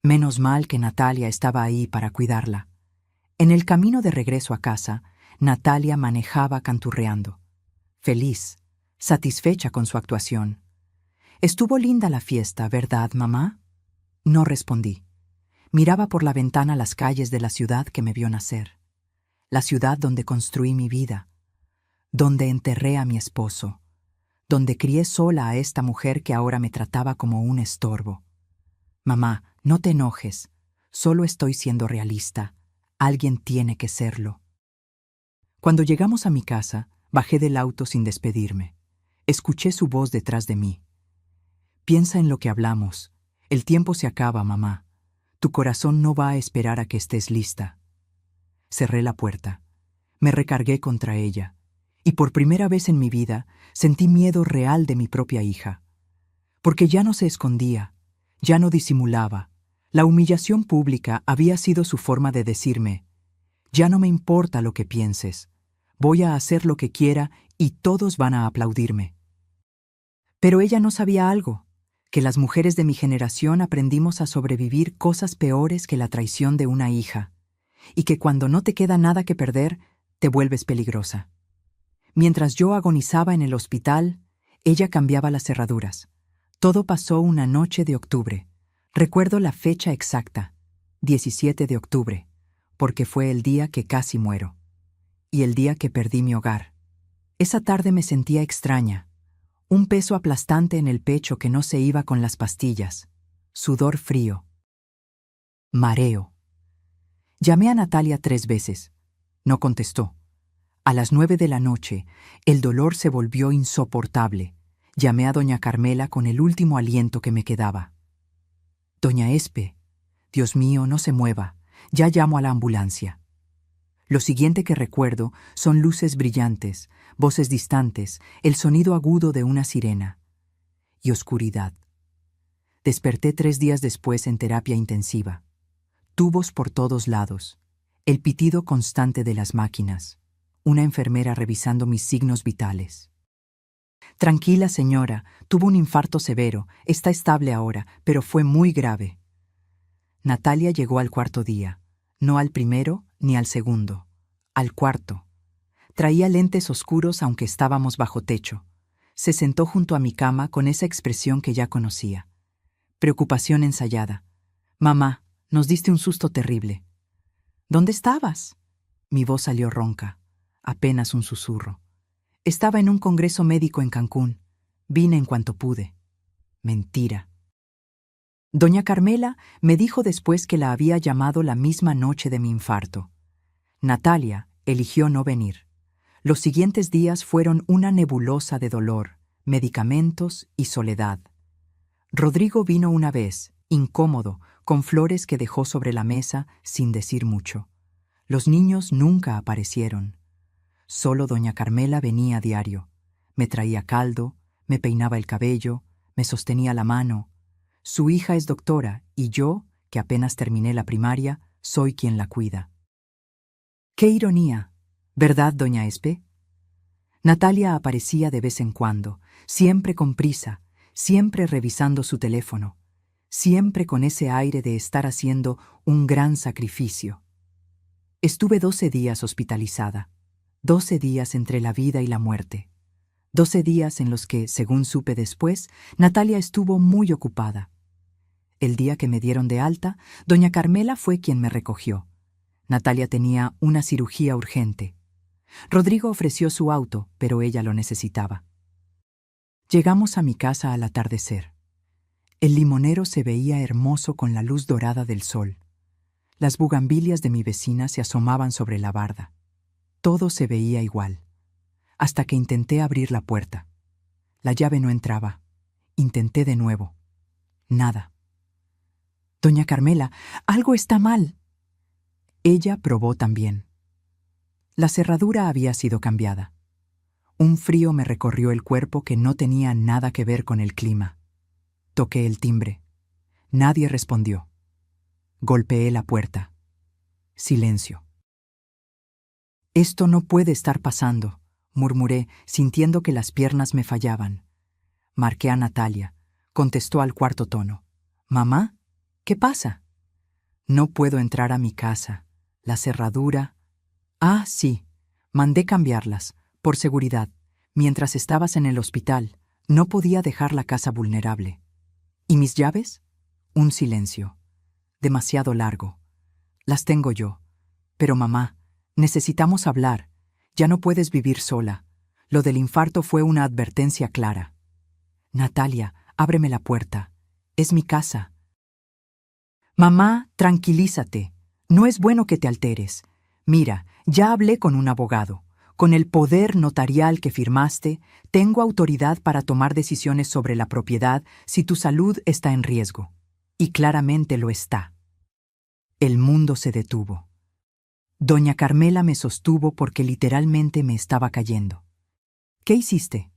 menos mal que Natalia estaba ahí para cuidarla. En el camino de regreso a casa, Natalia manejaba canturreando. Feliz, satisfecha con su actuación. «Estuvo linda la fiesta, ¿verdad, mamá?» No respondí. Miraba por la ventana las calles de la ciudad que me vio nacer. La ciudad donde construí mi vida, donde enterré a mi esposo, donde crié sola a esta mujer que ahora me trataba como un estorbo. «Mamá, no te enojes, solo estoy siendo realista. Alguien tiene que serlo». Cuando llegamos a mi casa, bajé del auto sin despedirme. Escuché su voz detrás de mí. «Piensa en lo que hablamos. El tiempo se acaba, mamá. Tu corazón no va a esperar a que estés lista». Cerré la puerta. Me recargué contra ella. Y por primera vez en mi vida sentí miedo real de mi propia hija. Porque ya no se escondía, ya no disimulaba. La humillación pública había sido su forma de decirme, «Ya no me importa lo que pienses. Voy a hacer lo que quiera y todos van a aplaudirme». Pero ella no sabía algo, que las mujeres de mi generación aprendimos a sobrevivir cosas peores que la traición de una hija, y que cuando no te queda nada que perder, te vuelves peligrosa. Mientras yo agonizaba en el hospital, ella cambiaba las cerraduras. Todo pasó una noche de octubre. Recuerdo la fecha exacta, 17 de octubre, porque fue el día que casi muero. Y el día que perdí mi hogar. Esa tarde me sentía extraña. Un peso aplastante en el pecho que no se iba con las pastillas. Sudor frío. Mareo. Llamé a Natalia 3 veces. No contestó. A las 9 de la noche, el dolor se volvió insoportable. Llamé a doña Carmela con el último aliento que me quedaba. «Doña Espe, Dios mío, no se mueva. Ya llamo a la ambulancia». Lo siguiente que recuerdo son luces brillantes, voces distantes, el sonido agudo de una sirena. Y oscuridad. Desperté 3 días después en terapia intensiva. Tubos por todos lados. El pitido constante de las máquinas. Una enfermera revisando mis signos vitales. «Tranquila, señora, tuvo un infarto severo, está estable ahora, pero fue muy grave». Natalia llegó al 4.º día, no al primero ni al segundo, al 4.º. Traía lentes oscuros aunque estábamos bajo techo. Se sentó junto a mi cama con esa expresión que ya conocía. Preocupación ensayada. «Mamá, nos diste un susto terrible». «¿Dónde estabas?» Mi voz salió ronca. Apenas un susurro. «Estaba en un congreso médico en Cancún. Vine en cuanto pude». Mentira. Doña Carmela me dijo después que la había llamado la misma noche de mi infarto. Natalia eligió no venir. Los siguientes días fueron una nebulosa de dolor, medicamentos y soledad. Rodrigo vino una vez, incómodo, con flores que dejó sobre la mesa sin decir mucho. Los niños nunca aparecieron. Solo doña Carmela venía a diario. Me traía caldo, me peinaba el cabello, me sostenía la mano. Su hija es doctora y yo, que apenas terminé la primaria, soy quien la cuida. ¡Qué ironía! ¿Verdad, doña Espe? Natalia aparecía de vez en cuando, siempre con prisa, siempre revisando su teléfono, siempre con ese aire de estar haciendo un gran sacrificio. Estuve 12 días hospitalizada, 12 días entre la vida y la muerte, 12 días en los que, según supe después, Natalia estuvo muy ocupada. El día que me dieron de alta, doña Carmela fue quien me recogió. Natalia tenía una cirugía urgente. Rodrigo ofreció su auto, pero ella lo necesitaba. Llegamos a mi casa al atardecer. El limonero se veía hermoso con la luz dorada del sol. Las bugambilias de mi vecina se asomaban sobre la barda. Todo se veía igual, hasta que intenté abrir la puerta. La llave no entraba. Intenté de nuevo. Nada. Doña Carmela, algo está mal. Ella probó también. La cerradura había sido cambiada. Un frío me recorrió el cuerpo que no tenía nada que ver con el clima. Toqué el timbre. Nadie respondió. Golpeé la puerta. Silencio. Esto no puede estar pasando, murmuré, sintiendo que las piernas me fallaban. Marqué a Natalia. Contestó al cuarto tono. «¿Mamá? ¿Qué pasa?» «No puedo entrar a mi casa. La cerradura...» «Ah, sí. Mandé cambiarlas, por seguridad. Mientras estabas en el hospital, no podía dejar la casa vulnerable. ¿Y mis llaves?» Un silencio. Demasiado largo. «Las tengo yo. Pero mamá, necesitamos hablar. Ya no puedes vivir sola. Lo del infarto fue una advertencia clara». «Natalia, ábreme la puerta. Es mi casa». «Mamá, tranquilízate. No es bueno que te alteres. Mira, ya hablé con un abogado. Con el poder notarial que firmaste, tengo autoridad para tomar decisiones sobre la propiedad si tu salud está en riesgo. Y claramente lo está». El mundo se detuvo. Doña Carmela me sostuvo porque literalmente me estaba cayendo. «¿Qué hiciste?»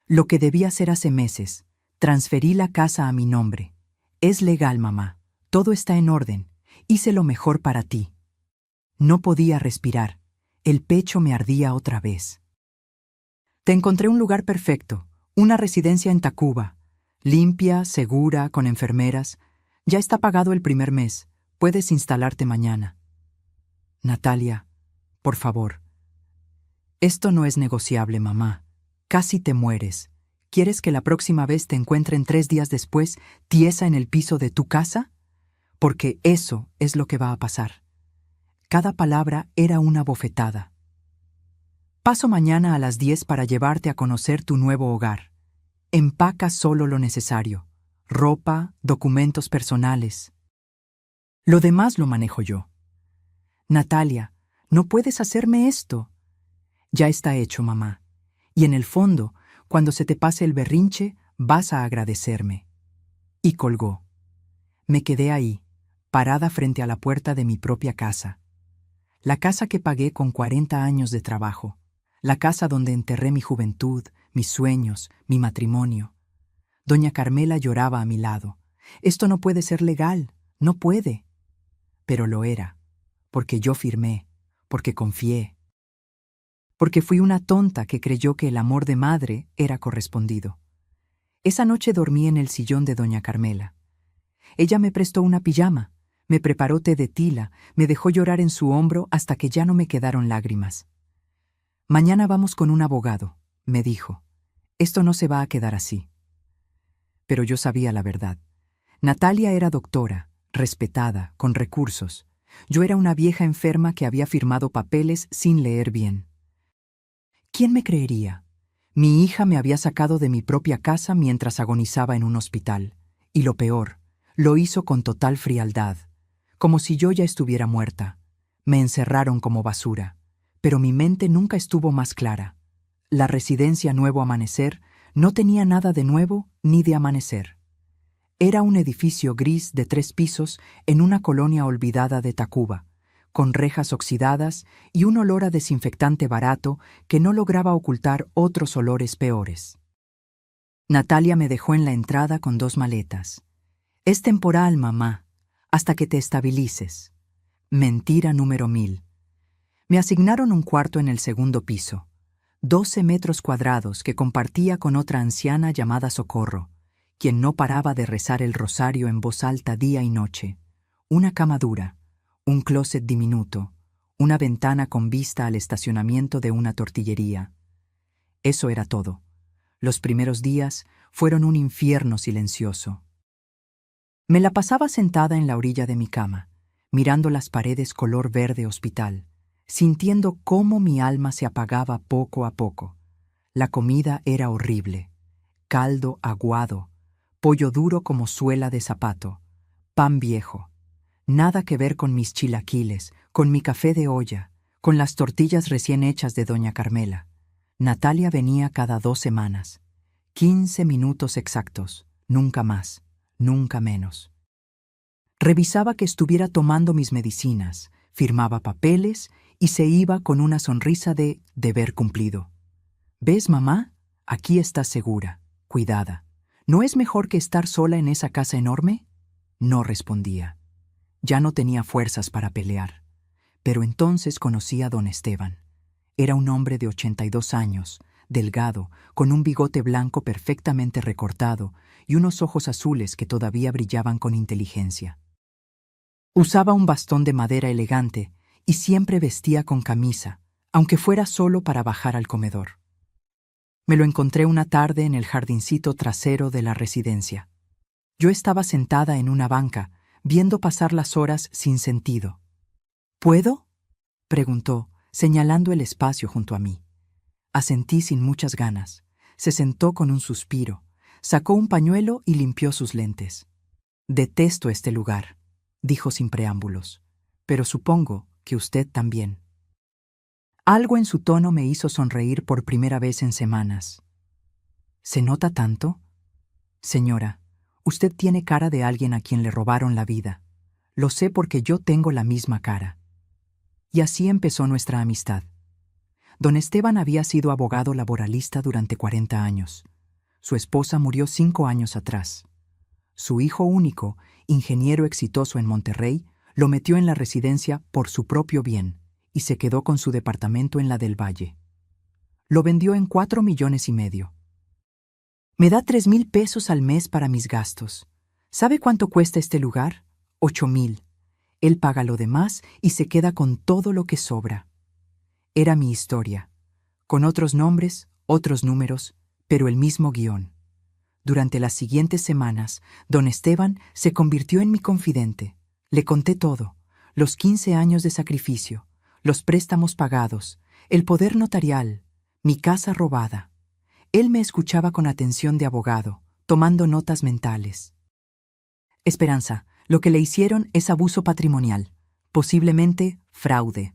«Lo que debí hacer hace meses. Transferí la casa a mi nombre. Es legal, mamá. Todo está en orden. Hice lo mejor para ti». No podía respirar. El pecho me ardía otra vez. «Te encontré un lugar perfecto. Una residencia en Tacuba. Limpia, segura, con enfermeras. Ya está pagado el primer mes. Puedes instalarte mañana». «Natalia, por favor». «Esto no es negociable, mamá. Casi te mueres. ¿Quieres que la próxima vez te encuentren 3 días después, tiesa en el piso de tu casa? Porque eso es lo que va a pasar». Cada palabra era una bofetada. «Paso mañana a las 10 para llevarte a conocer tu nuevo hogar. Empaca solo lo necesario. Ropa, documentos personales. Lo demás lo manejo yo». «Natalia, no puedes hacerme esto». «Ya está hecho, mamá. Y en el fondo, cuando se te pase el berrinche, vas a agradecerme». Y colgó. Me quedé ahí, parada frente a la puerta de mi propia casa. La casa que pagué con 40 años de trabajo. La casa donde enterré mi juventud, mis sueños, mi matrimonio. Doña Carmela lloraba a mi lado. «Esto no puede ser legal, no puede». Pero lo era, porque yo firmé, porque confié. Porque fui una tonta que creyó que el amor de madre era correspondido. Esa noche dormí en el sillón de doña Carmela. Ella me prestó una pijama, me preparó té de tila, me dejó llorar en su hombro hasta que ya no me quedaron lágrimas. «Mañana vamos con un abogado», me dijo. «Esto no se va a quedar así». Pero yo sabía la verdad. Natalia era doctora, respetada, con recursos. Yo era una vieja enferma que había firmado papeles sin leer bien. ¿Quién me creería? Mi hija me había sacado de mi propia casa mientras agonizaba en un hospital. Y lo peor, lo hizo con total frialdad, como si yo ya estuviera muerta. Me encerraron como basura, pero mi mente nunca estuvo más clara. La residencia Nuevo Amanecer no tenía nada de nuevo ni de amanecer. Era un edificio gris de 3 pisos en una colonia olvidada de Tacuba, con rejas oxidadas y un olor a desinfectante barato que no lograba ocultar otros olores peores. Natalia me dejó en la entrada con 2 maletas. «Es temporal, mamá, hasta que te estabilices». Mentira número 1000. Me asignaron un cuarto en el segundo piso, 12 metros cuadrados que compartía con otra anciana llamada Socorro, quien no paraba de rezar el rosario en voz alta día y noche. Una cama dura, un closet diminuto, una ventana con vista al estacionamiento de una tortillería. Eso era todo. Los primeros días fueron un infierno silencioso. Me la pasaba sentada en la orilla de mi cama, mirando las paredes color verde hospital, sintiendo cómo mi alma se apagaba poco a poco. La comida era horrible. Caldo aguado, pollo duro como suela de zapato, pan viejo. Nada que ver con mis chilaquiles, con mi café de olla, con las tortillas recién hechas de doña Carmela. Natalia venía cada 2 semanas. 15 minutos exactos, nunca más, nunca menos. Revisaba que estuviera tomando mis medicinas, firmaba papeles y se iba con una sonrisa de deber cumplido. ¿Ves, mamá? Aquí estás segura, cuidada. ¿No es mejor que estar sola en esa casa enorme? No respondía. Ya no tenía fuerzas para pelear. Pero entonces conocí a don Esteban. Era un hombre de 82 años, delgado, con un bigote blanco perfectamente recortado y unos ojos azules que todavía brillaban con inteligencia. Usaba un bastón de madera elegante y siempre vestía con camisa, aunque fuera solo para bajar al comedor. Me lo encontré una tarde en el jardincito trasero de la residencia. Yo estaba sentada en una banca, viendo pasar las horas sin sentido. ¿Puedo?, preguntó, señalando el espacio junto a mí. Asentí sin muchas ganas. Se sentó con un suspiro, sacó un pañuelo y limpió sus lentes. Detesto este lugar, dijo sin preámbulos, pero supongo que usted también. Algo en su tono me hizo sonreír por primera vez en semanas. ¿Se nota tanto? Señora, usted tiene cara de alguien a quien le robaron la vida. Lo sé porque yo tengo la misma cara. Y así empezó nuestra amistad. Don Esteban había sido abogado laboralista durante 40 años. Su esposa murió 5 años atrás. Su hijo único, ingeniero exitoso en Monterrey, lo metió en la residencia por su propio bien y se quedó con su departamento en la del Valle. Lo vendió en 4,5 millones. Me da 3,000 pesos al mes para mis gastos. ¿Sabe cuánto cuesta este lugar? 8,000. Él paga lo demás y se queda con todo lo que sobra. Era mi historia, con otros nombres, otros números, pero el mismo guión. Durante las siguientes semanas, don Esteban se convirtió en mi confidente. Le conté todo, los 15 años de sacrificio, los préstamos pagados, el poder notarial, mi casa robada. Él me escuchaba con atención de abogado, tomando notas mentales. Esperanza, lo que le hicieron es abuso patrimonial, posiblemente fraude.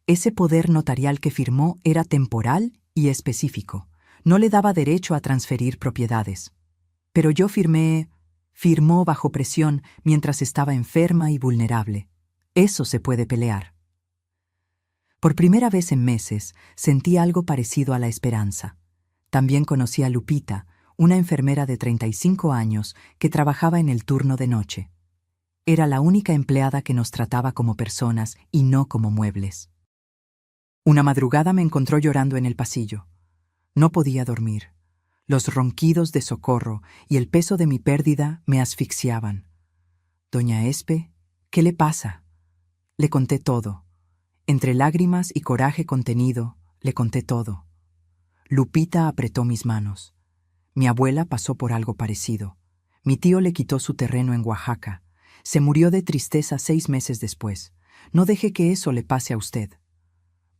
Ese poder notarial que firmó era temporal y específico. No le daba derecho a transferir propiedades. Pero yo firmó bajo presión mientras estaba enferma y vulnerable. Eso se puede pelear. Por primera vez en meses sentí algo parecido a la esperanza. También conocí a Lupita, una enfermera de 35 años que trabajaba en el turno de noche. Era la única empleada que nos trataba como personas y no como muebles. Una madrugada me encontró llorando en el pasillo. No podía dormir. Los ronquidos de socorro y el peso de mi pérdida me asfixiaban. «Doña Espe, ¿qué le pasa?». Le conté todo. Entre lágrimas y coraje contenido, le conté todo. Lupita apretó mis manos. Mi abuela pasó por algo parecido. Mi tío le quitó su terreno en Oaxaca. Se murió de tristeza 6 meses después. No deje que eso le pase a usted.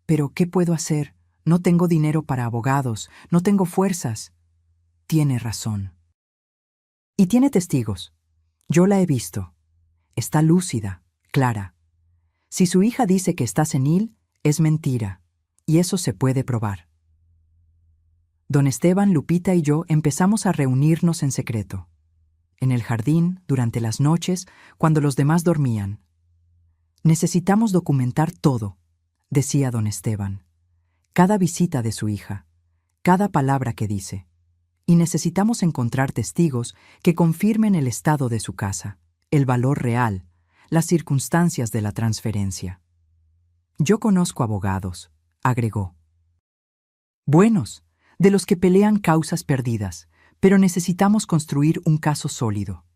«¿Pero qué puedo hacer? No tengo dinero para abogados, no tengo fuerzas». Tiene razón. Y tiene testigos. Yo la he visto. Está lúcida, clara. Si su hija dice que está senil, es mentira, y eso se puede probar. Don Esteban, Lupita y yo empezamos a reunirnos en secreto. En el jardín, durante las noches, cuando los demás dormían. «Necesitamos documentar todo», decía don Esteban. «Cada visita de su hija, cada palabra que dice. Y necesitamos encontrar testigos que confirmen el estado de su casa, el valor real, las circunstancias de la transferencia». «Yo conozco abogados», agregó. «Buenos, de los que pelean causas perdidas, pero necesitamos construir un caso sólido».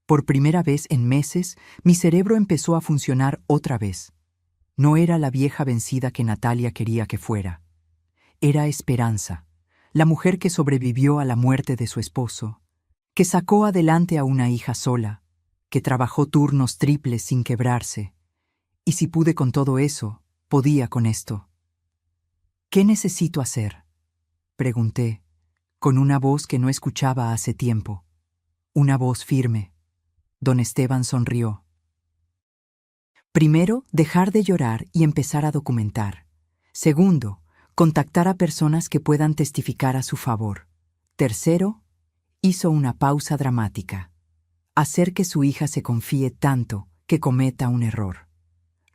Por primera vez en meses, mi cerebro empezó a funcionar otra vez. No era la vieja vencida que Natalia quería que fuera. Era Esperanza, la mujer que sobrevivió a la muerte de su esposo, que sacó adelante a una hija sola, que trabajó turnos triples sin quebrarse. Y si pude con todo eso, podía con esto. «¿Qué necesito hacer?», pregunté, con una voz que no escuchaba hace tiempo. Una voz firme. Don Esteban sonrió. «Primero, dejar de llorar y empezar a documentar. Segundo, contactar a personas que puedan testificar a su favor. Tercero, hizo una pausa dramática. Hacer que su hija se confíe tanto que cometa un error.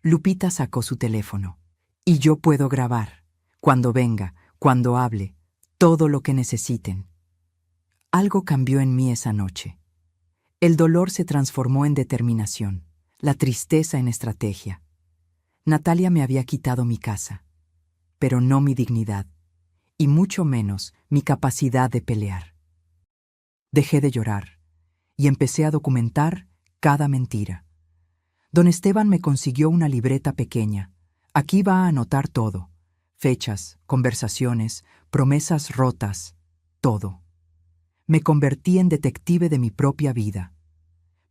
Lupita sacó su teléfono. Y yo puedo grabar, cuando venga, cuando hable, todo lo que necesiten. Algo cambió en mí esa noche. El dolor se transformó en determinación, la tristeza en estrategia. Natalia me había quitado mi casa, pero no mi dignidad, y mucho menos mi capacidad de pelear. Dejé de llorar y empecé a documentar cada mentira. Don Esteban me consiguió una libreta pequeña. Aquí va a anotar todo: fechas, conversaciones, promesas rotas, todo. Me convertí en detective de mi propia vida.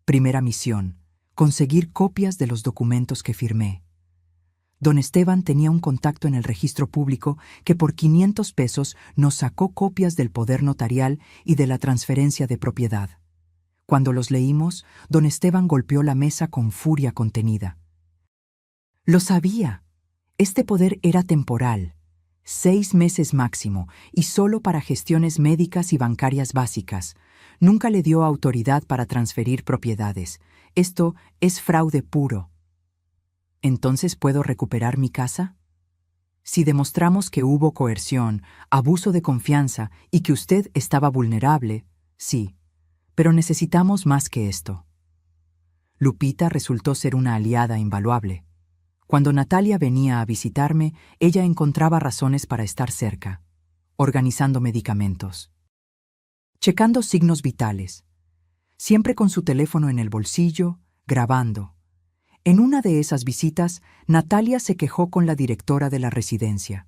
Primera misión: conseguir copias de los documentos que firmé. Don Esteban tenía un contacto en el registro público que por 500 pesos nos sacó copias del poder notarial y de la transferencia de propiedad. Cuando los leímos, don Esteban golpeó la mesa con furia contenida. Lo sabía. Este poder era temporal, 6 meses máximo, y solo para gestiones médicas y bancarias básicas. Nunca le dio autoridad para transferir propiedades. Esto es fraude puro. ¿Entonces puedo recuperar mi casa? Si demostramos que hubo coerción, abuso de confianza y que usted estaba vulnerable, sí, pero necesitamos más que esto. Lupita resultó ser una aliada invaluable. Cuando Natalia venía a visitarme, ella encontraba razones para estar cerca, organizando medicamentos, checando signos vitales, siempre con su teléfono en el bolsillo, grabando. En una de esas visitas, Natalia se quejó con la directora de la residencia.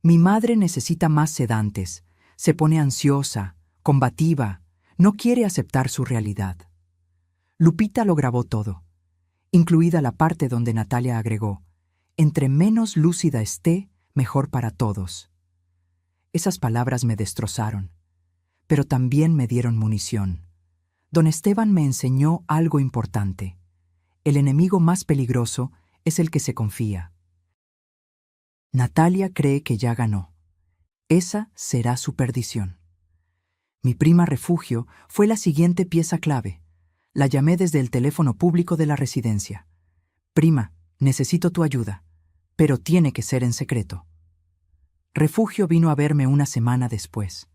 Mi madre necesita más sedantes, se pone ansiosa, combativa, no quiere aceptar su realidad. Lupita lo grabó todo, incluida la parte donde Natalia agregó: entre menos lúcida esté, mejor para todos. Esas palabras me destrozaron, pero también me dieron munición. Don Esteban me enseñó algo importante. El enemigo más peligroso es el que se confía. Natalia cree que ya ganó. Esa será su perdición. Mi prima Refugio fue la siguiente pieza clave. La llamé desde el teléfono público de la residencia. Prima, necesito tu ayuda, pero tiene que ser en secreto. Refugio vino a verme una semana después.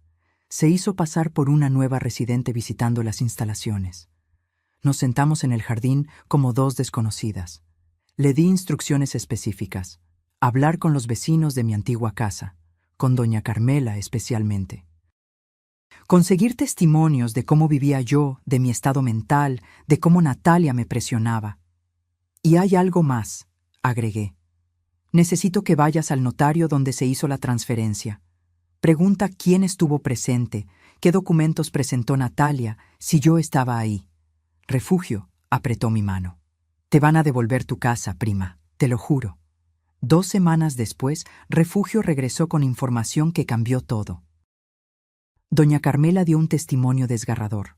Se hizo pasar por una nueva residente visitando las instalaciones. Nos sentamos en el jardín como dos desconocidas. Le di instrucciones específicas: hablar con los vecinos de mi antigua casa, con doña Carmela especialmente. Conseguir testimonios de cómo vivía yo, de mi estado mental, de cómo Natalia me presionaba. Y hay algo más, agregué. Necesito que vayas al notario donde se hizo la transferencia. Pregunta quién estuvo presente, qué documentos presentó Natalia, si yo estaba ahí. Refugio apretó mi mano. Te van a devolver tu casa, prima, te lo juro. 2 semanas después, Refugio regresó con información que cambió todo. Doña Carmela dio un testimonio desgarrador.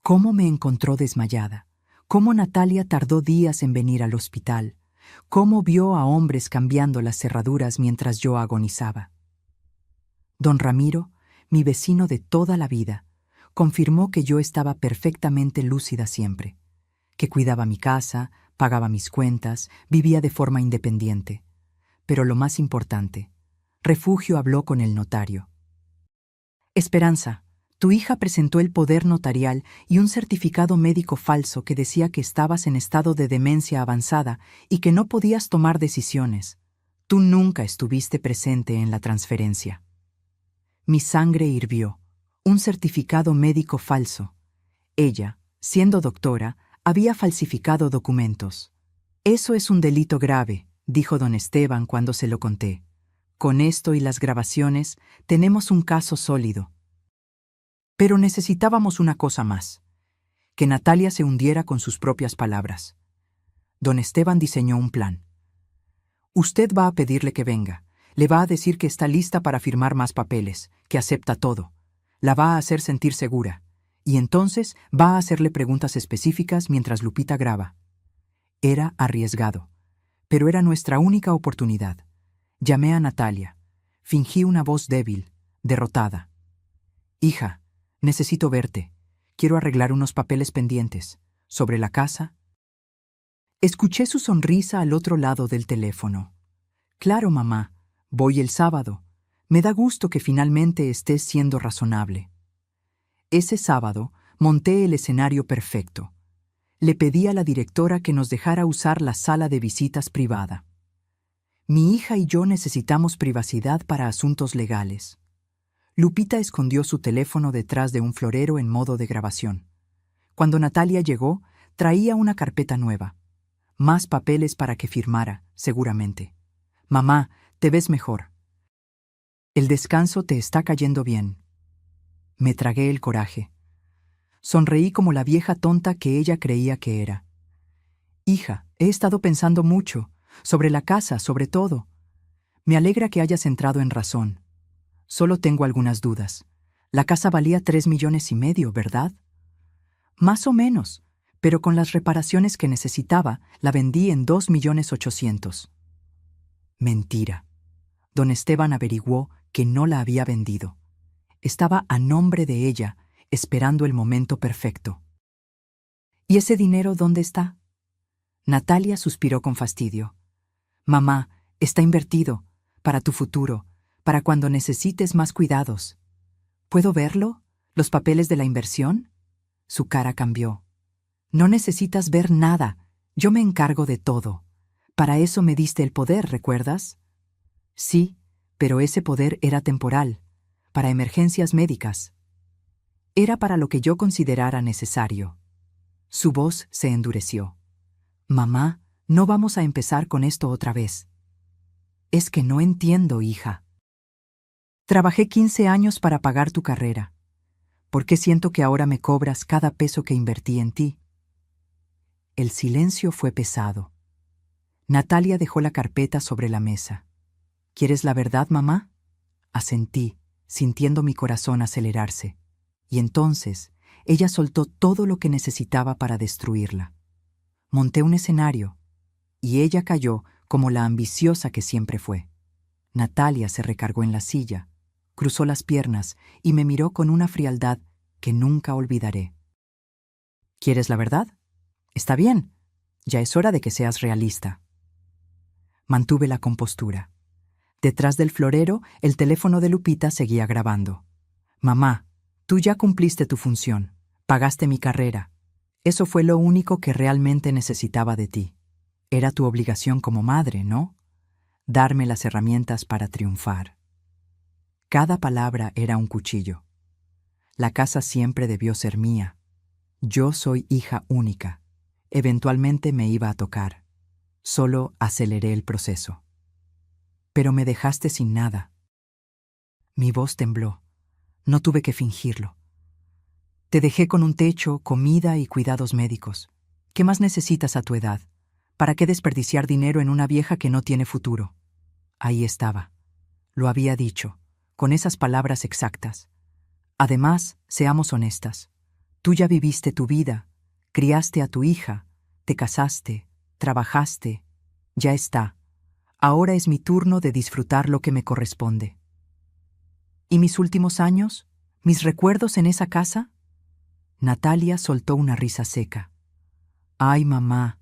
Cómo me encontró desmayada, cómo Natalia tardó días en venir al hospital, cómo vio a hombres cambiando las cerraduras mientras yo agonizaba. Don Ramiro, mi vecino de toda la vida, confirmó que yo estaba perfectamente lúcida siempre, que cuidaba mi casa, pagaba mis cuentas, vivía de forma independiente. Pero lo más importante, Refugio habló con el notario. Esperanza, tu hija presentó el poder notarial y un certificado médico falso que decía que estabas en estado de demencia avanzada y que no podías tomar decisiones. Tú nunca estuviste presente en la transferencia. Mi sangre hirvió. Un certificado médico falso. Ella, siendo doctora, había falsificado documentos. Eso es un delito grave, dijo don Esteban cuando se lo conté. Con esto y las grabaciones, tenemos un caso sólido. Pero necesitábamos una cosa más: que Natalia se hundiera con sus propias palabras. Don Esteban diseñó un plan. Usted va a pedirle que venga. Le va a decir que está lista para firmar más papeles, que acepta todo. La va a hacer sentir segura. Y entonces va a hacerle preguntas específicas mientras Lupita graba. Era arriesgado, pero era nuestra única oportunidad. Llamé a Natalia. Fingí una voz débil, derrotada. Hija, necesito verte. Quiero arreglar unos papeles pendientes. ¿Sobre la casa? Escuché su sonrisa al otro lado del teléfono. Claro, mamá. Voy el sábado. Me da gusto que finalmente estés siendo razonable. Ese sábado monté el escenario perfecto. Le pedí a la directora que nos dejara usar la sala de visitas privada. Mi hija y yo necesitamos privacidad para asuntos legales. Lupita escondió su teléfono detrás de un florero en modo de grabación. Cuando Natalia llegó, traía una carpeta nueva. Más papeles para que firmara, seguramente. Mamá, te ves mejor. El descanso te está cayendo bien. Me tragué el coraje. Sonreí como la vieja tonta que ella creía que era. Hija, he estado pensando mucho, sobre la casa, sobre todo. Me alegra que hayas entrado en razón. Solo tengo algunas dudas. La casa valía 3,5 millones, ¿verdad? Más o menos, pero con las reparaciones que necesitaba, la vendí en 2,800,000. Mentira. Don Esteban averiguó que no la había vendido. Estaba a nombre de ella, esperando el momento perfecto. ¿Y ese dinero dónde está? Natalia suspiró con fastidio. Mamá, está invertido, para tu futuro, para cuando necesites más cuidados. ¿Puedo verlo? ¿Los papeles de la inversión? Su cara cambió. No necesitas ver nada, yo me encargo de todo. Para eso me diste el poder, ¿recuerdas? Sí, pero ese poder era temporal, para emergencias médicas. Era para lo que yo considerara necesario. Su voz se endureció. Mamá, no vamos a empezar con esto otra vez. Es que no entiendo, hija. Trabajé 15 años para pagar tu carrera. ¿Por qué siento que ahora me cobras cada peso que invertí en ti? El silencio fue pesado. Natalia dejó la carpeta sobre la mesa. ¿Quieres la verdad, mamá? Asentí, sintiendo mi corazón acelerarse. Y entonces, ella soltó todo lo que necesitaba para destruirla. Monté un escenario, y ella cayó como la ambiciosa que siempre fue. Natalia se recargó en la silla, cruzó las piernas y me miró con una frialdad que nunca olvidaré. ¿Quieres la verdad? Está bien, ya es hora de que seas realista. Mantuve la compostura. Detrás del florero, el teléfono de Lupita seguía grabando. Mamá, tú ya cumpliste tu función, pagaste mi carrera. Eso fue lo único que realmente necesitaba de ti. Era tu obligación como madre, ¿no? Darme las herramientas para triunfar. Cada palabra era un cuchillo. La casa siempre debió ser mía. Yo soy hija única. Eventualmente me iba a tocar. Solo aceleré el proceso. Pero me dejaste sin nada. Mi voz tembló. No tuve que fingirlo. Te dejé con un techo, comida y cuidados médicos. ¿Qué más necesitas a tu edad? ¿Para qué desperdiciar dinero en una vieja que no tiene futuro? Ahí estaba. Lo había dicho, con esas palabras exactas. Además, seamos honestas. Tú ya viviste tu vida, criaste a tu hija, te casaste, trabajaste. Ya está. Ahora es mi turno de disfrutar lo que me corresponde. ¿Y mis últimos años? ¿Mis recuerdos en esa casa? Natalia soltó una risa seca. Ay, mamá.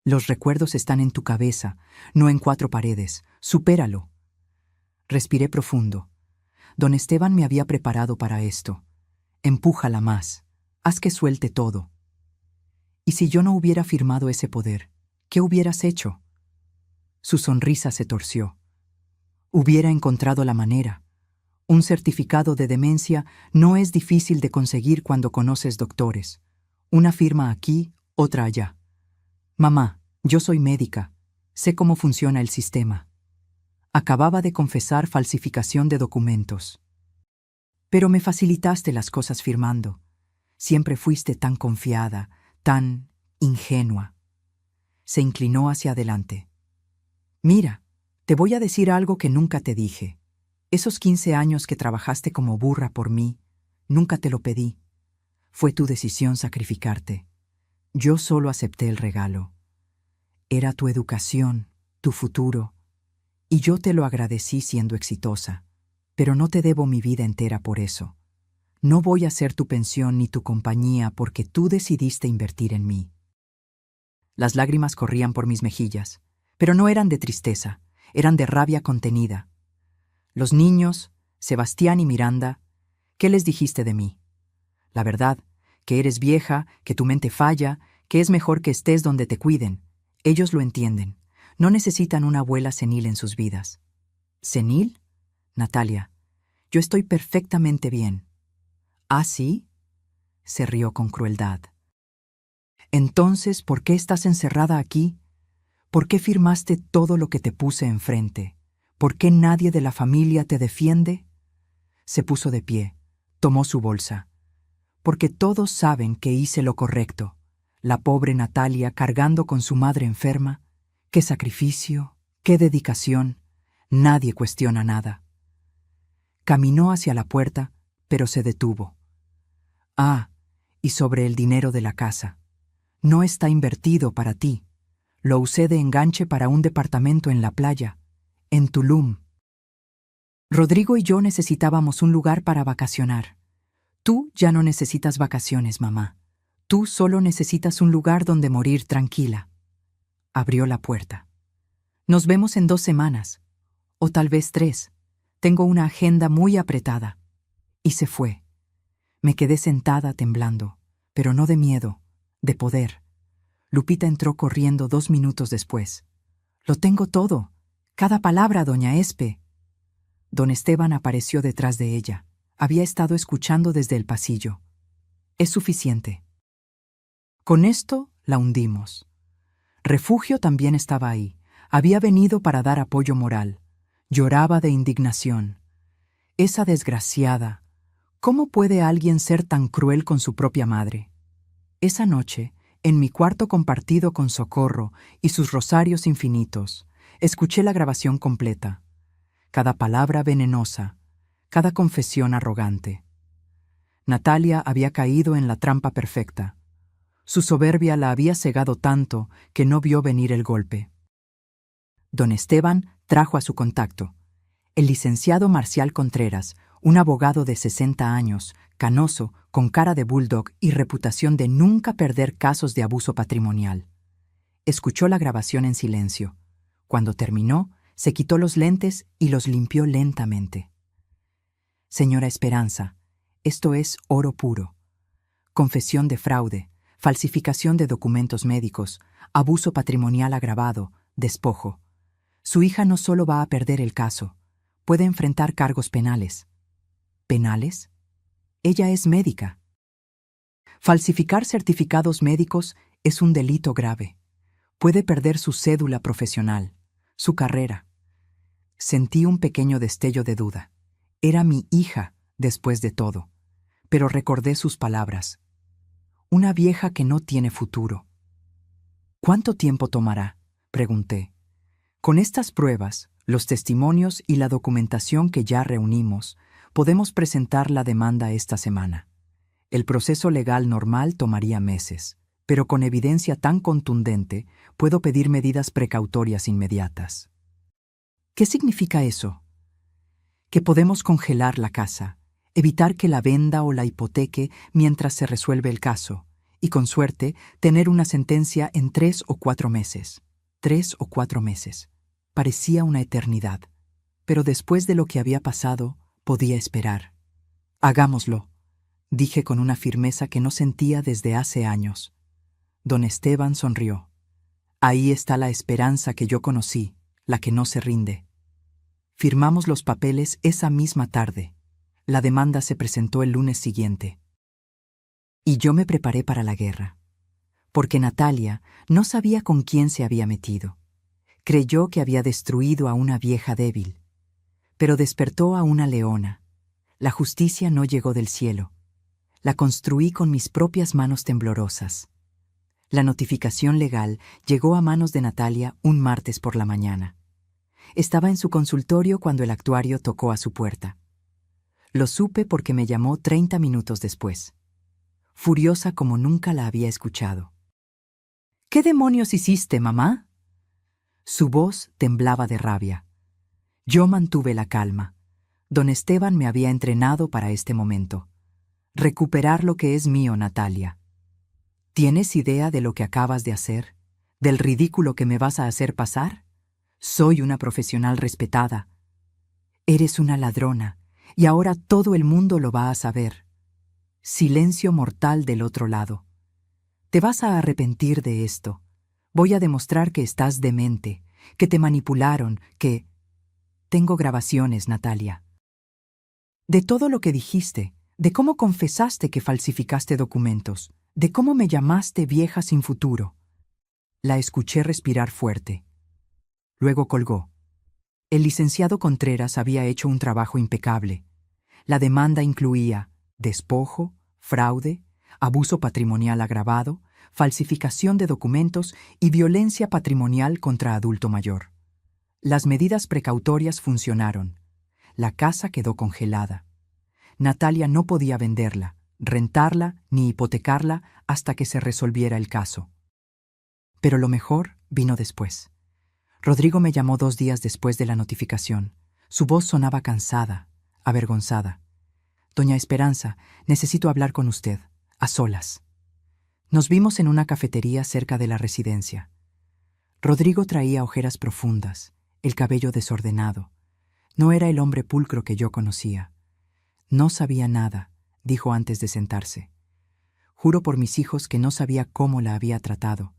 Los recuerdos están en tu cabeza, no en 4 paredes. Supéralo. Respiré profundo. Don Esteban me había preparado para esto. Empújala más. Haz que suelte todo. ¿Y si yo no hubiera firmado ese poder? ¿Qué hubieras hecho? Su sonrisa se torció. Hubiera encontrado la manera. Un certificado de demencia no es difícil de conseguir cuando conoces doctores. Una firma aquí, otra allá. Mamá, yo soy médica. Sé cómo funciona el sistema. Acababa de confesar falsificación de documentos. Pero me facilitaste las cosas firmando. Siempre fuiste tan confiada, tan ingenua. Se inclinó hacia adelante. Mira, te voy a decir algo que nunca te dije. Esos 15 años que trabajaste como burra por mí, nunca te lo pedí. Fue tu decisión sacrificarte. Yo solo acepté el regalo. Era tu educación, tu futuro, y yo te lo agradecí siendo exitosa. Pero no te debo mi vida entera por eso. No voy a ser tu pensión ni tu compañía porque tú decidiste invertir en mí. Las lágrimas corrían por mis mejillas, pero no eran de tristeza, eran de rabia contenida. Los niños, Sebastián y Miranda, ¿qué les dijiste de mí? La verdad, que eres vieja, que tu mente falla, que es mejor que estés donde te cuiden. Ellos lo entienden. No necesitan una abuela senil en sus vidas. ¿Senil? Natalia, yo estoy perfectamente bien. ¿Ah, sí? Se rió con crueldad. Entonces, ¿por qué estás encerrada aquí? ¿Por qué firmaste todo lo que te puse enfrente? ¿Por qué nadie de la familia te defiende? Se puso de pie, tomó su bolsa. Porque todos saben que hice lo correcto. La pobre Natalia cargando con su madre enferma. ¡Qué sacrificio! ¡Qué dedicación! Nadie cuestiona nada. Caminó hacia la puerta, pero se detuvo. Ah, y sobre el dinero de la casa. No está invertido para ti. Lo usé de enganche para un departamento en la playa, en Tulum. Rodrigo y yo necesitábamos un lugar para vacacionar. Tú ya no necesitas vacaciones, mamá. Tú solo necesitas un lugar donde morir tranquila. Abrió la puerta. Nos vemos en 2 semanas, o tal vez 3. Tengo una agenda muy apretada. Y se fue. Me quedé sentada temblando, pero no de miedo, de poder. Lupita entró corriendo 2 minutos después. Lo tengo todo. Cada palabra, doña Espe. Don Esteban apareció detrás de ella. Había estado escuchando desde el pasillo. Es suficiente. Con esto la hundimos. Refugio también estaba ahí. Había venido para dar apoyo moral. Lloraba de indignación. Esa desgraciada. ¿Cómo puede alguien ser tan cruel con su propia madre? Esa noche, en mi cuarto compartido con Socorro y sus rosarios infinitos, escuché la grabación completa. Cada palabra venenosa, cada confesión arrogante. Natalia había caído en la trampa perfecta. Su soberbia la había cegado tanto que no vio venir el golpe. Don Esteban trajo a su contacto. El licenciado Marcial Contreras, un abogado de 60 años, canoso, con cara de bulldog y reputación de nunca perder casos de abuso patrimonial. Escuchó la grabación en silencio. Cuando terminó, se quitó los lentes y los limpió lentamente. Señora Esperanza, esto es oro puro. Confesión de fraude, falsificación de documentos médicos, abuso patrimonial agravado, despojo. Su hija no solo va a perder el caso, puede enfrentar cargos penales. ¿Penales? Ella es médica. Falsificar certificados médicos es un delito grave. Puede perder su cédula profesional, su carrera. Sentí un pequeño destello de duda. Era mi hija, después de todo. Pero recordé sus palabras. Una vieja que no tiene futuro. ¿Cuánto tiempo tomará?, pregunté. Con estas pruebas, los testimonios y la documentación que ya reunimos, podemos presentar la demanda esta semana. El proceso legal normal tomaría meses, pero con evidencia tan contundente, puedo pedir medidas precautorias inmediatas. ¿Qué significa eso? Que podemos congelar la casa, evitar que la venda o la hipoteque mientras se resuelve el caso, y con suerte, tener una sentencia en 3 o 4 meses. 3 o 4 meses. Parecía una eternidad, pero después de lo que había pasado, podía esperar. Hagámoslo, dije con una firmeza que no sentía desde hace años. Don Esteban sonrió. Ahí está la esperanza que yo conocí, la que no se rinde. Firmamos los papeles esa misma tarde. La demanda se presentó el lunes siguiente. Y yo me preparé para la guerra, porque Natalia no sabía con quién se había metido. Creyó que había destruido a una vieja débil, pero despertó a una leona. La justicia no llegó del cielo. La construí con mis propias manos temblorosas. La notificación legal llegó a manos de Natalia un martes por la mañana. Estaba en su consultorio cuando el actuario tocó a su puerta. Lo supe porque me llamó 30 minutos después, furiosa como nunca la había escuchado. ¿Qué demonios hiciste, mamá? Su voz temblaba de rabia. Yo mantuve la calma. Don Esteban me había entrenado para este momento. Recuperar lo que es mío, Natalia. ¿Tienes idea de lo que acabas de hacer? ¿Del ridículo que me vas a hacer pasar? Soy una profesional respetada. Eres una ladrona, y ahora todo el mundo lo va a saber. Silencio mortal del otro lado. Te vas a arrepentir de esto. Voy a demostrar que estás demente, que te manipularon, que... Tengo grabaciones, Natalia. De todo lo que dijiste, de cómo confesaste que falsificaste documentos, de cómo me llamaste vieja sin futuro. La escuché respirar fuerte. Luego colgó. El licenciado Contreras había hecho un trabajo impecable. La demanda incluía despojo, fraude, abuso patrimonial agravado, falsificación de documentos y violencia patrimonial contra adulto mayor. Las medidas precautorias funcionaron. La casa quedó congelada. Natalia no podía venderla, rentarla ni hipotecarla hasta que se resolviera el caso. Pero lo mejor vino después. Rodrigo me llamó 2 días después de la notificación. Su voz sonaba cansada, avergonzada. «Doña Esperanza, necesito hablar con usted, a solas». Nos vimos en una cafetería cerca de la residencia. Rodrigo traía ojeras profundas, el cabello desordenado. No era el hombre pulcro que yo conocía. «No sabía nada», dijo antes de sentarse. «Juro por mis hijos que no sabía cómo la había tratado.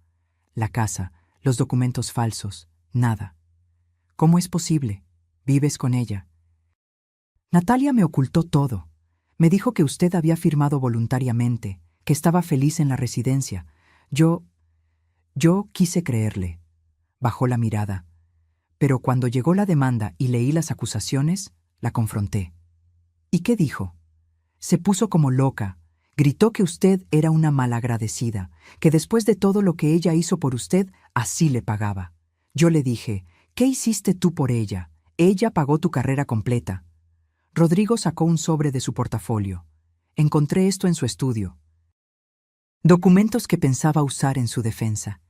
La casa, los documentos falsos, nada. ¿Cómo es posible? Vives con ella». «Natalia me ocultó todo. Me dijo que usted había firmado voluntariamente, que estaba feliz en la residencia. Yo quise creerle». Bajó la mirada. Pero cuando llegó la demanda y leí las acusaciones, la confronté. ¿Y qué dijo? Se puso como loca. Gritó que usted era una malagradecida, que después de todo lo que ella hizo por usted, así le pagaba. Yo le dije, ¿qué hiciste tú por ella? Ella pagó tu carrera completa. Rodrigo sacó un sobre de su portafolio. Encontré esto en su estudio. Documentos que pensaba usar en su defensa.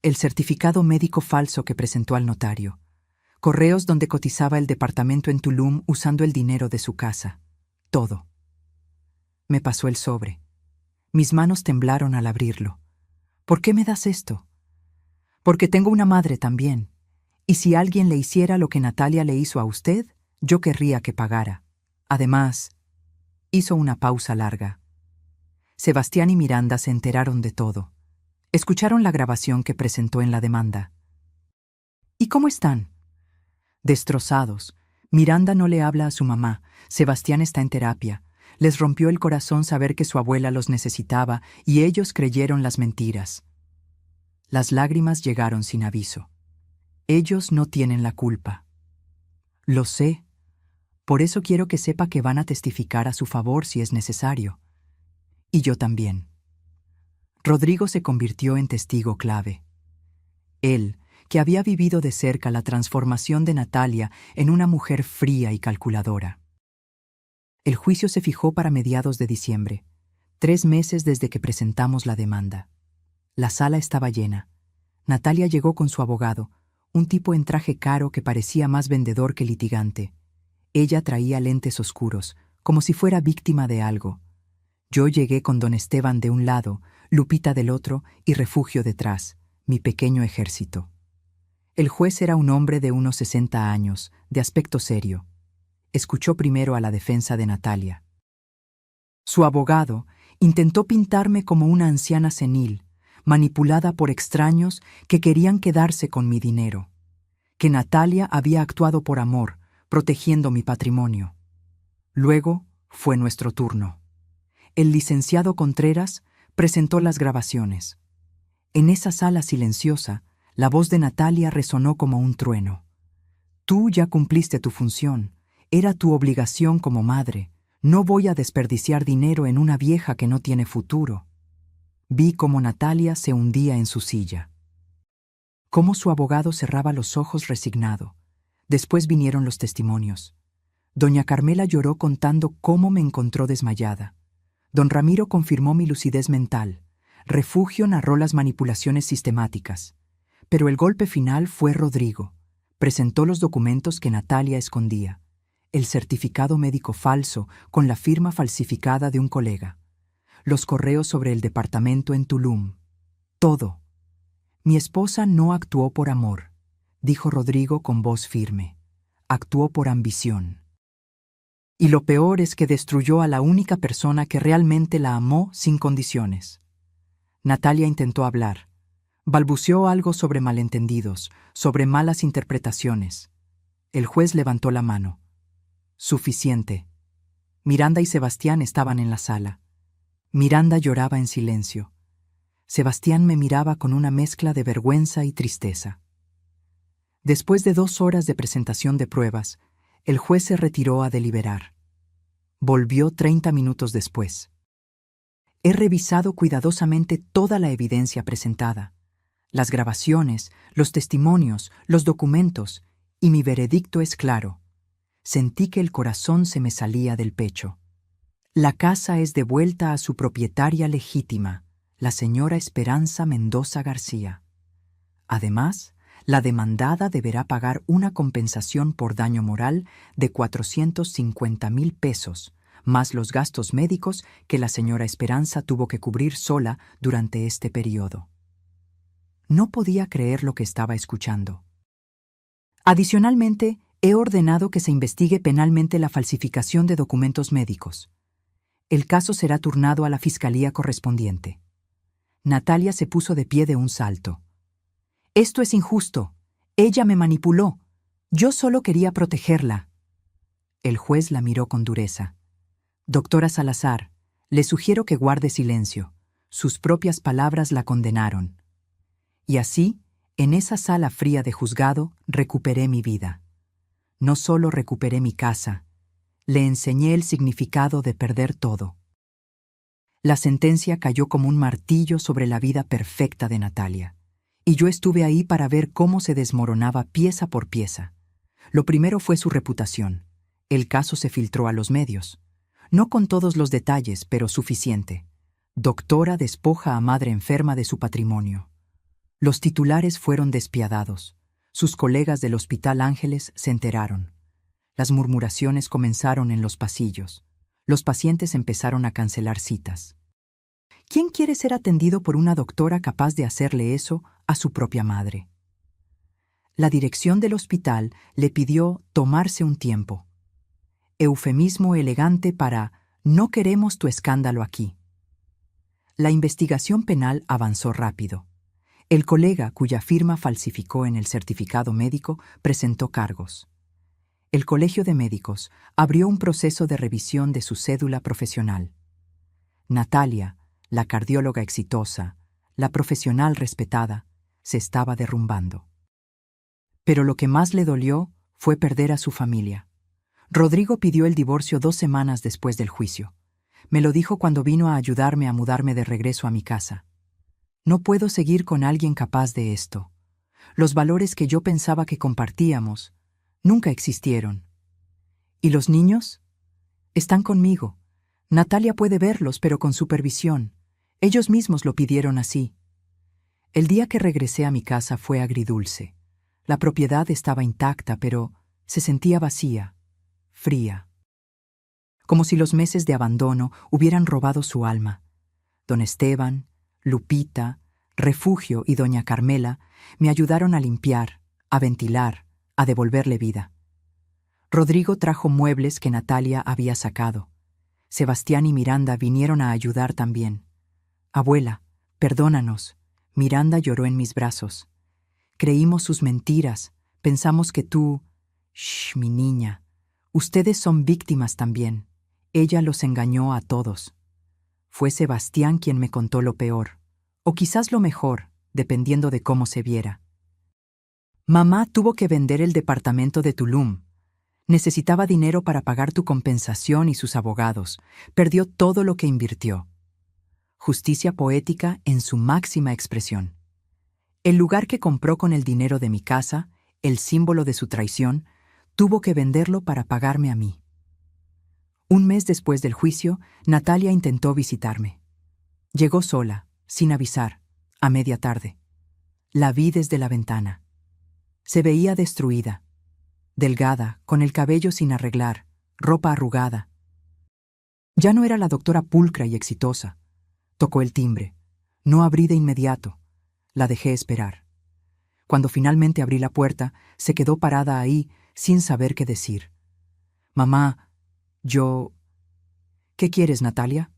El certificado médico falso que presentó al notario. Correos donde cotizaba el departamento en Tulum usando el dinero de su casa. Todo. Me pasó el sobre. Mis manos temblaron al abrirlo. ¿Por qué me das esto? Porque tengo una madre también. Y si alguien le hiciera lo que Natalia le hizo a usted, yo querría que pagara. Además, hizo una pausa larga. Sebastián y Miranda se enteraron de todo. Escucharon la grabación que presentó en la demanda. ¿Y cómo están? Destrozados. Miranda no le habla a su mamá. Sebastián está en terapia. Les rompió el corazón saber que su abuela los necesitaba y ellos creyeron las mentiras. Las lágrimas llegaron sin aviso. Ellos no tienen la culpa. Lo sé. Por eso quiero que sepa que van a testificar a su favor si es necesario. Y yo también. Rodrigo se convirtió en testigo clave. Él, que había vivido de cerca la transformación de Natalia en una mujer fría y calculadora. El juicio se fijó para mediados de diciembre, 3 meses desde que presentamos la demanda. La sala estaba llena. Natalia llegó con su abogado, un tipo en traje caro que parecía más vendedor que litigante. Ella traía lentes oscuros, como si fuera víctima de algo. Yo llegué con don Esteban de un lado, Lupita del otro y Refugio detrás, mi pequeño ejército. El juez era un hombre de unos 60 años, de aspecto serio. Escuchó primero a la defensa de Natalia. Su abogado intentó pintarme como una anciana senil, manipulada por extraños que querían quedarse con mi dinero. Que Natalia había actuado por amor, protegiendo mi patrimonio. Luego fue nuestro turno. El licenciado Contreras presentó las grabaciones. En esa sala silenciosa, la voz de Natalia resonó como un trueno. Tú ya cumpliste tu función. Era tu obligación como madre. No voy a desperdiciar dinero en una vieja que no tiene futuro. Vi cómo Natalia se hundía en su silla. Cómo su abogado cerraba los ojos resignado. Después vinieron los testimonios. Doña Carmela lloró contando cómo me encontró desmayada. Don Ramiro confirmó mi lucidez mental. Refugio narró las manipulaciones sistemáticas. Pero el golpe final fue Rodrigo. Presentó los documentos que Natalia escondía. el certificado médico falso con la firma falsificada de un colega, los correos sobre el departamento en Tulum. Todo. Mi esposa no actuó por amor, dijo Rodrigo con voz firme. Actuó por ambición. Y lo peor es que destruyó a la única persona que realmente la amó sin condiciones. Natalia intentó hablar. Balbuceó algo sobre malentendidos, sobre malas interpretaciones. El juez levantó la mano. Suficiente. Miranda y Sebastián estaban en la sala. Miranda lloraba en silencio. Sebastián me miraba con una mezcla de vergüenza y tristeza. Después de 2 horas de presentación de pruebas, el juez se retiró a deliberar. Volvió 30 minutos después. He revisado cuidadosamente toda la evidencia presentada, las grabaciones, los testimonios, los documentos, y mi veredicto es claro. Sentí que el corazón se me salía del pecho. La casa es devuelta a su propietaria legítima, la señora Esperanza Mendoza García. Además, la demandada deberá pagar una compensación por daño moral de 450,000 pesos, más los gastos médicos que la señora Esperanza tuvo que cubrir sola durante este periodo. No podía creer lo que estaba escuchando. Adicionalmente, he ordenado que se investigue penalmente la falsificación de documentos médicos. El caso será turnado a la fiscalía correspondiente. Natalia se puso de pie de un salto. Esto es injusto. Ella me manipuló. Yo solo quería protegerla. El juez la miró con dureza. Doctora Salazar, le sugiero que guarde silencio. Sus propias palabras la condenaron. Y así, en esa sala fría de juzgado, recuperé mi vida. No solo recuperé mi casa, le enseñé el significado de perder todo. La sentencia cayó como un martillo sobre la vida perfecta de Natalia. Y yo estuve ahí para ver cómo se desmoronaba pieza por pieza. Lo primero fue su reputación. El caso se filtró a los medios. No con todos los detalles, pero suficiente. Doctora despoja a madre enferma de su patrimonio. Los titulares fueron despiadados. Sus colegas del Hospital Ángeles se enteraron. Las murmuraciones comenzaron en los pasillos. Los pacientes empezaron a cancelar citas. ¿Quién quiere ser atendido por una doctora capaz de hacerle eso a su propia madre? La dirección del hospital le pidió tomarse un tiempo. Eufemismo elegante para «no queremos tu escándalo aquí». La investigación penal avanzó rápido. El colega cuya firma falsificó en el certificado médico presentó cargos. El Colegio de Médicos abrió un proceso de revisión de su cédula profesional. Natalia, la cardióloga exitosa, la profesional respetada, se estaba derrumbando. Pero lo que más le dolió fue perder a su familia. Rodrigo pidió el divorcio 2 semanas después del juicio. Me lo dijo cuando vino a ayudarme a mudarme de regreso a mi casa. No puedo seguir con alguien capaz de esto. Los valores que yo pensaba que compartíamos nunca existieron. ¿Y los niños? Están conmigo. Natalia puede verlos, pero con supervisión. Ellos mismos lo pidieron así. El día que regresé a mi casa fue agridulce. La propiedad estaba intacta, pero se sentía vacía, fría. Como si los meses de abandono hubieran robado su alma. Don Esteban, Lupita, Refugio y doña Carmela me ayudaron a limpiar, a ventilar, a devolverle vida. Rodrigo trajo muebles que Natalia había sacado. Sebastián y Miranda vinieron a ayudar también. Abuela, perdónanos. Miranda lloró en mis brazos. Creímos sus mentiras. Pensamos que tú... Shh, mi niña. Ustedes son víctimas también. Ella los engañó a todos. Fue Sebastián quien me contó lo peor. O quizás lo mejor, dependiendo de cómo se viera. Mamá tuvo que vender el departamento de Tulum. Necesitaba dinero para pagar tu compensación y sus abogados. Perdió todo lo que invirtió. Justicia poética en su máxima expresión. El lugar que compró con el dinero de mi casa, el símbolo de su traición, tuvo que venderlo para pagarme a mí. Un mes después del juicio, Natalia intentó visitarme. Llegó sola, sin avisar, a media tarde. La vi desde la ventana. Se veía destruida. delgada, con el cabello sin arreglar, ropa arrugada. Ya no era la doctora pulcra y exitosa. Tocó el timbre. No abrí de inmediato. La dejé esperar. Cuando finalmente abrí la puerta, se quedó parada ahí, sin saber qué decir. Mamá, yo... ¿Qué quieres, Natalia?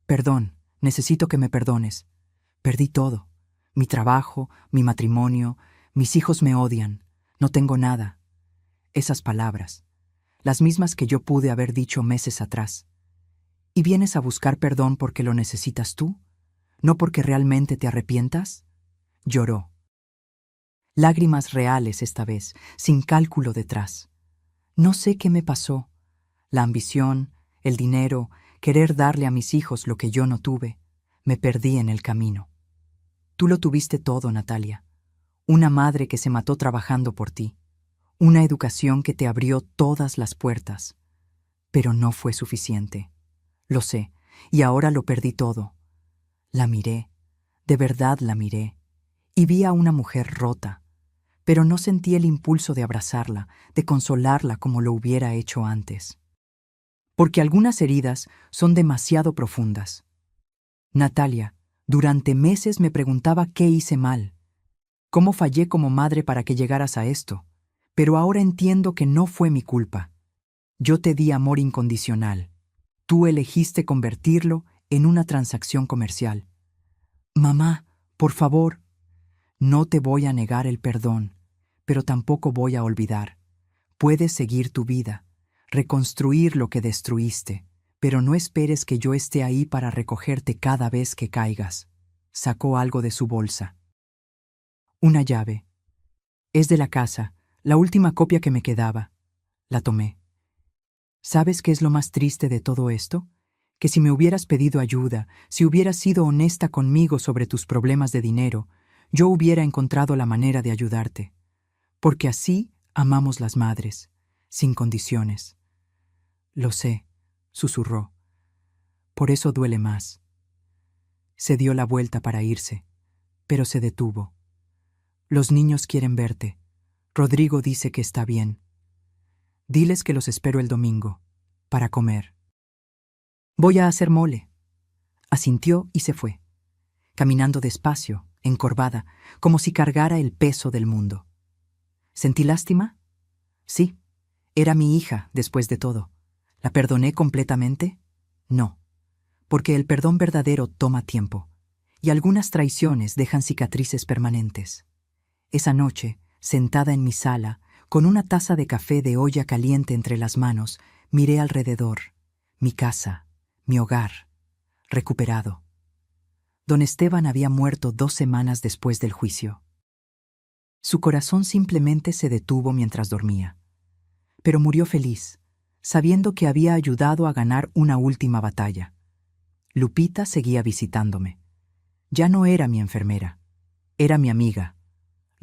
Perdón, necesito que me perdones. Perdí todo. Mi trabajo, mi matrimonio, mis hijos me odian. No tengo nada. Esas palabras, las mismas que yo pude haber dicho meses atrás. ¿Y vienes a buscar perdón porque lo necesitas tú? ¿No porque realmente te arrepientas? Lloró. Lágrimas reales esta vez, sin cálculo detrás. No sé qué me pasó. La ambición, el dinero, querer darle a mis hijos lo que yo no tuve, me perdí en el camino. Tú lo tuviste todo, Natalia. Una madre que se mató trabajando por ti. Una educación que te abrió todas las puertas. Pero no fue suficiente. Lo sé, y ahora lo perdí todo. La miré, de verdad la miré, y vi a una mujer rota, pero no sentí el impulso de abrazarla, de consolarla como lo hubiera hecho antes. Porque algunas heridas son demasiado profundas. Natalia, durante meses me preguntaba qué hice mal, cómo fallé como madre para que llegaras a esto, pero ahora entiendo que no fue mi culpa. Yo te di amor incondicional. Tú elegiste convertirlo en una transacción comercial. Mamá, por favor, no te voy a negar el perdón, pero tampoco voy a olvidar. Puedes seguir tu vida, reconstruir lo que destruiste, pero no esperes que yo esté ahí para recogerte cada vez que caigas. Sacó algo de su bolsa. Una llave. Es de la casa, la última copia que me quedaba. La tomé. ¿Sabes qué es lo más triste de todo esto? Que si me hubieras pedido ayuda, si hubieras sido honesta conmigo sobre tus problemas de dinero, yo hubiera encontrado la manera de ayudarte. Porque así amamos las madres, sin condiciones. Lo sé, susurró. Por eso duele más. Se dio la vuelta para irse, pero se detuvo. Los niños quieren verte. Rodrigo dice que está bien. Diles que los espero el domingo, para comer. Voy a hacer mole. Asintió y se fue, caminando despacio, encorvada, como si cargara el peso del mundo. ¿Sentí lástima? Sí. Era mi hija, después de todo. ¿La perdoné completamente? No, porque el perdón verdadero toma tiempo, y algunas traiciones dejan cicatrices permanentes. Esa noche, sentada en mi sala, con una taza de café de olla caliente entre las manos, miré alrededor, mi casa, mi hogar, recuperado. Don Esteban había muerto 2 semanas después del juicio. Su corazón simplemente se detuvo mientras dormía. Pero murió feliz, sabiendo que había ayudado a ganar una última batalla. Lupita seguía visitándome. Ya no era mi enfermera, era mi amiga.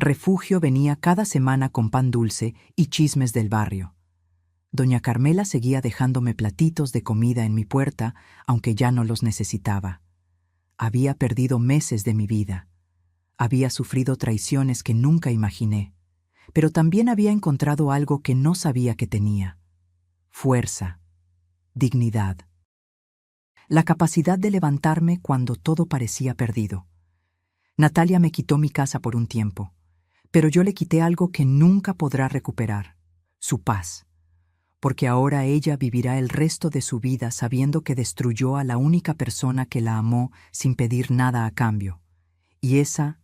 Refugio venía cada semana con pan dulce y chismes del barrio. Doña Carmela seguía dejándome platitos de comida en mi puerta, aunque ya no los necesitaba. Había perdido meses de mi vida. Había sufrido traiciones que nunca imaginé, pero también había encontrado algo que no sabía que tenía: fuerza, dignidad. La capacidad de levantarme cuando todo parecía perdido. Natalia me quitó mi casa por un tiempo, pero yo le quité algo que nunca podrá recuperar: su paz. Porque ahora ella vivirá el resto de su vida sabiendo que destruyó a la única persona que la amó sin pedir nada a cambio. Y esa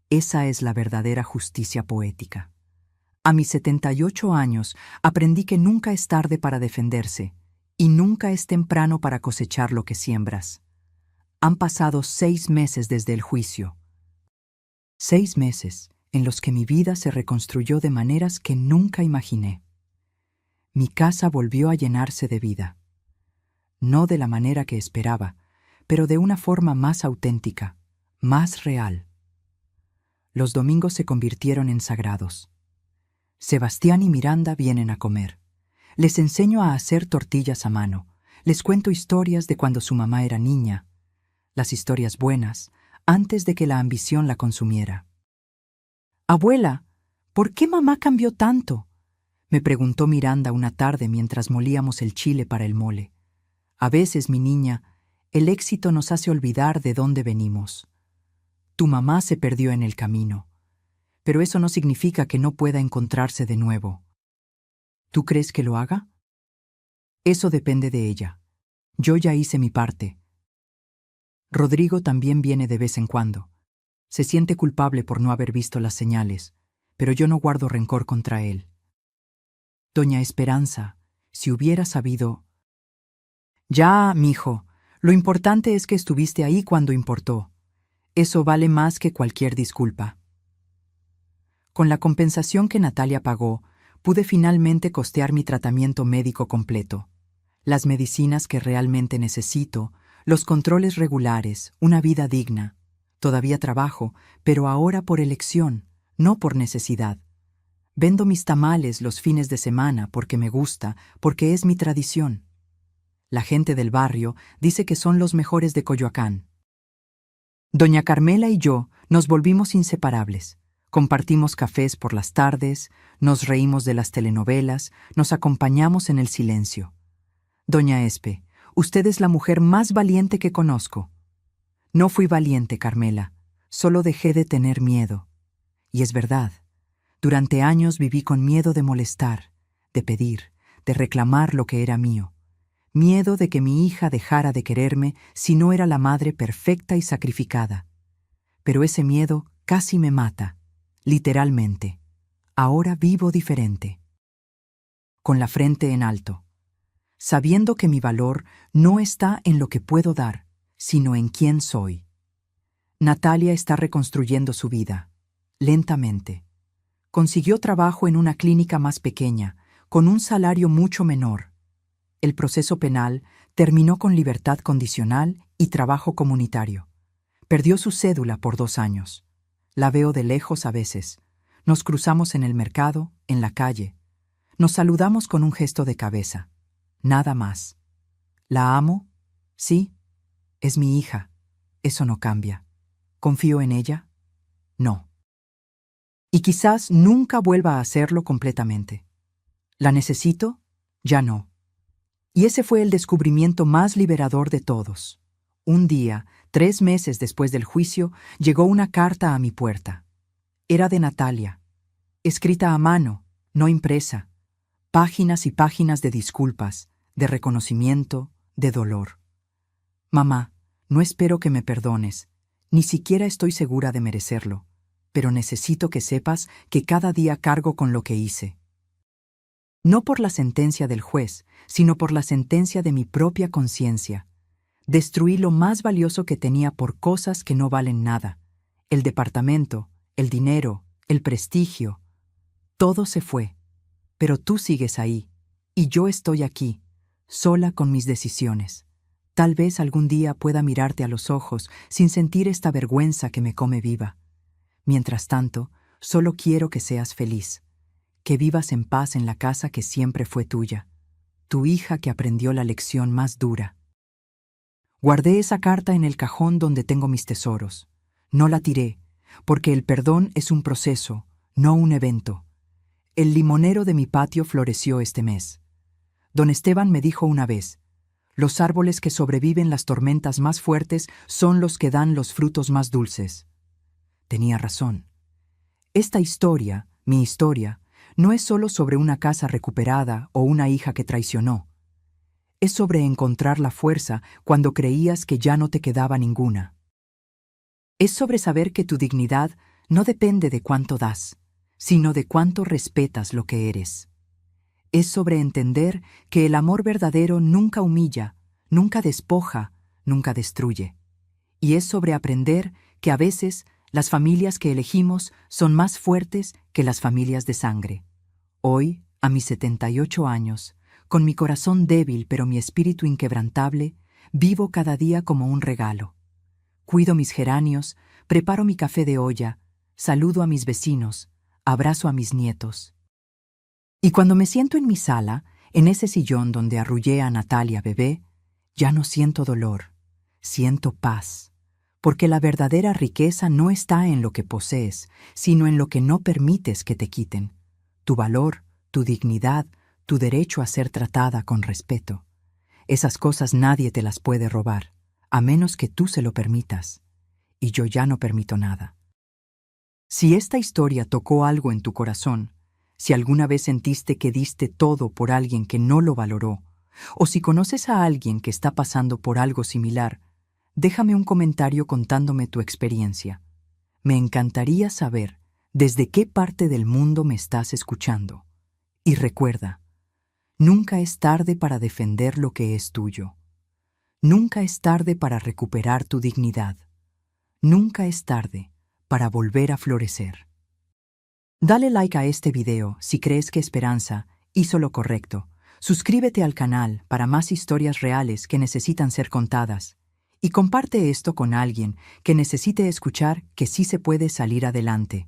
es la verdadera justicia poética. A mis 78 años aprendí que nunca es tarde para defenderse y nunca es temprano para cosechar lo que siembras. Han pasado 6 meses desde el juicio. 6 meses en los que mi vida se reconstruyó de maneras que nunca imaginé. Mi casa volvió a llenarse de vida. No de la manera que esperaba, pero de una forma más auténtica, más real. Los domingos se convirtieron en sagrados. Sebastián y Miranda vienen a comer. Les enseño a hacer tortillas a mano. Les cuento historias de cuando su mamá era niña. Las historias buenas, antes de que la ambición la consumiera. Abuela, ¿por qué mamá cambió tanto? me preguntó Miranda una tarde mientras molíamos el chile para el mole. A veces, mi niña, el éxito nos hace olvidar de dónde venimos. Tu mamá se perdió en el camino, pero eso no significa que no pueda encontrarse de nuevo. ¿Tú crees que lo haga? Eso depende de ella. Yo ya hice mi parte. Rodrigo también viene de vez en cuando. Se siente culpable por no haber visto las señales, pero yo no guardo rencor contra él. Doña Esperanza, si hubiera sabido... Ya, mijo, lo importante es que estuviste ahí cuando importó. Eso vale más que cualquier disculpa. Con la compensación que Natalia pagó, pude finalmente costear mi tratamiento médico completo. Las medicinas que realmente necesito, los controles regulares, una vida digna. Todavía trabajo, pero ahora por elección, no por necesidad. Vendo mis tamales los fines de semana porque me gusta, porque es mi tradición. La gente del barrio dice que son los mejores de Coyoacán. Doña Carmela y yo nos volvimos inseparables. Compartimos cafés por las tardes, nos reímos de las telenovelas, nos acompañamos en el silencio. Doña Espe, usted es la mujer más valiente que conozco. No fui valiente, Carmela, solo dejé de tener miedo. Y es verdad, durante años viví con miedo de molestar, de pedir, de reclamar lo que era mío. Miedo de que mi hija dejara de quererme si no era la madre perfecta y sacrificada. Pero ese miedo casi me mata, literalmente. Ahora vivo diferente. Con la frente en alto, sabiendo que mi valor no está en lo que puedo dar, sino en quién soy. Natalia está reconstruyendo su vida, lentamente. Consiguió trabajo en una clínica más pequeña, con un salario mucho menor. El proceso penal terminó con libertad condicional y trabajo comunitario. Perdió su cédula por 2 años. La veo de lejos a veces. Nos cruzamos en el mercado, en la calle. Nos saludamos con un gesto de cabeza. Nada más. ¿La amo? Sí. Es mi hija. Eso no cambia. ¿Confío en ella? No. Y quizás nunca vuelva a hacerlo completamente. ¿La necesito? Ya no. Y ese fue el descubrimiento más liberador de todos. Un día, 3 meses después del juicio, llegó una carta a mi puerta. Era de Natalia, escrita a mano, no impresa. Páginas y páginas de disculpas, de reconocimiento, de dolor. Mamá, no espero que me perdones, ni siquiera estoy segura de merecerlo, pero necesito que sepas que cada día cargo con lo que hice. No por la sentencia del juez, sino por la sentencia de mi propia conciencia. Destruí lo más valioso que tenía por cosas que no valen nada. El departamento, el dinero, el prestigio. Todo se fue. Pero tú sigues ahí, y yo estoy aquí, sola con mis decisiones. Tal vez algún día pueda mirarte a los ojos sin sentir esta vergüenza que me come viva. Mientras tanto, solo quiero que seas feliz. Que vivas en paz en la casa que siempre fue tuya, tu hija que aprendió la lección más dura. Guardé esa carta en el cajón donde tengo mis tesoros. No la tiré, porque el perdón es un proceso, no un evento. El limonero de mi patio floreció este mes. Don Esteban me dijo una vez, los árboles que sobreviven las tormentas más fuertes son los que dan los frutos más dulces. Tenía razón. Esta historia, mi historia, no es solo sobre una casa recuperada o una hija que traicionó. Es sobre encontrar la fuerza cuando creías que ya no te quedaba ninguna. Es sobre saber que tu dignidad no depende de cuánto das, sino de cuánto respetas lo que eres. Es sobre entender que el amor verdadero nunca humilla, nunca despoja, nunca destruye. Y es sobre aprender que a veces las familias que elegimos son más fuertes que las familias de sangre. Hoy, a mis 78 años, con mi corazón débil pero mi espíritu inquebrantable, vivo cada día como un regalo. Cuido mis geranios, preparo mi café de olla, saludo a mis vecinos, abrazo a mis nietos. Y cuando me siento en mi sala, en ese sillón donde arrullé a Natalia bebé, ya no siento dolor, siento paz. Porque la verdadera riqueza no está en lo que posees, sino en lo que no permites que te quiten. Tu valor, tu dignidad, tu derecho a ser tratada con respeto. Esas cosas nadie te las puede robar, a menos que tú se lo permitas. Y yo ya no permito nada. Si esta historia tocó algo en tu corazón, si alguna vez sentiste que diste todo por alguien que no lo valoró, o si conoces a alguien que está pasando por algo similar, déjame un comentario contándome tu experiencia. Me encantaría saber desde qué parte del mundo me estás escuchando. Y recuerda, nunca es tarde para defender lo que es tuyo. Nunca es tarde para recuperar tu dignidad. Nunca es tarde para volver a florecer. Dale like a este video si crees que Esperanza hizo lo correcto. Suscríbete al canal para más historias reales que necesitan ser contadas. Y comparte esto con alguien que necesite escuchar que sí se puede salir adelante.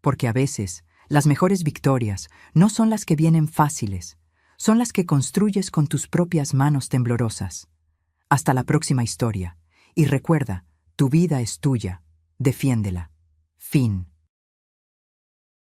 Porque a veces, las mejores victorias no son las que vienen fáciles, son las que construyes con tus propias manos temblorosas. Hasta la próxima historia. Y recuerda, tu vida es tuya. Defiéndela. Fin.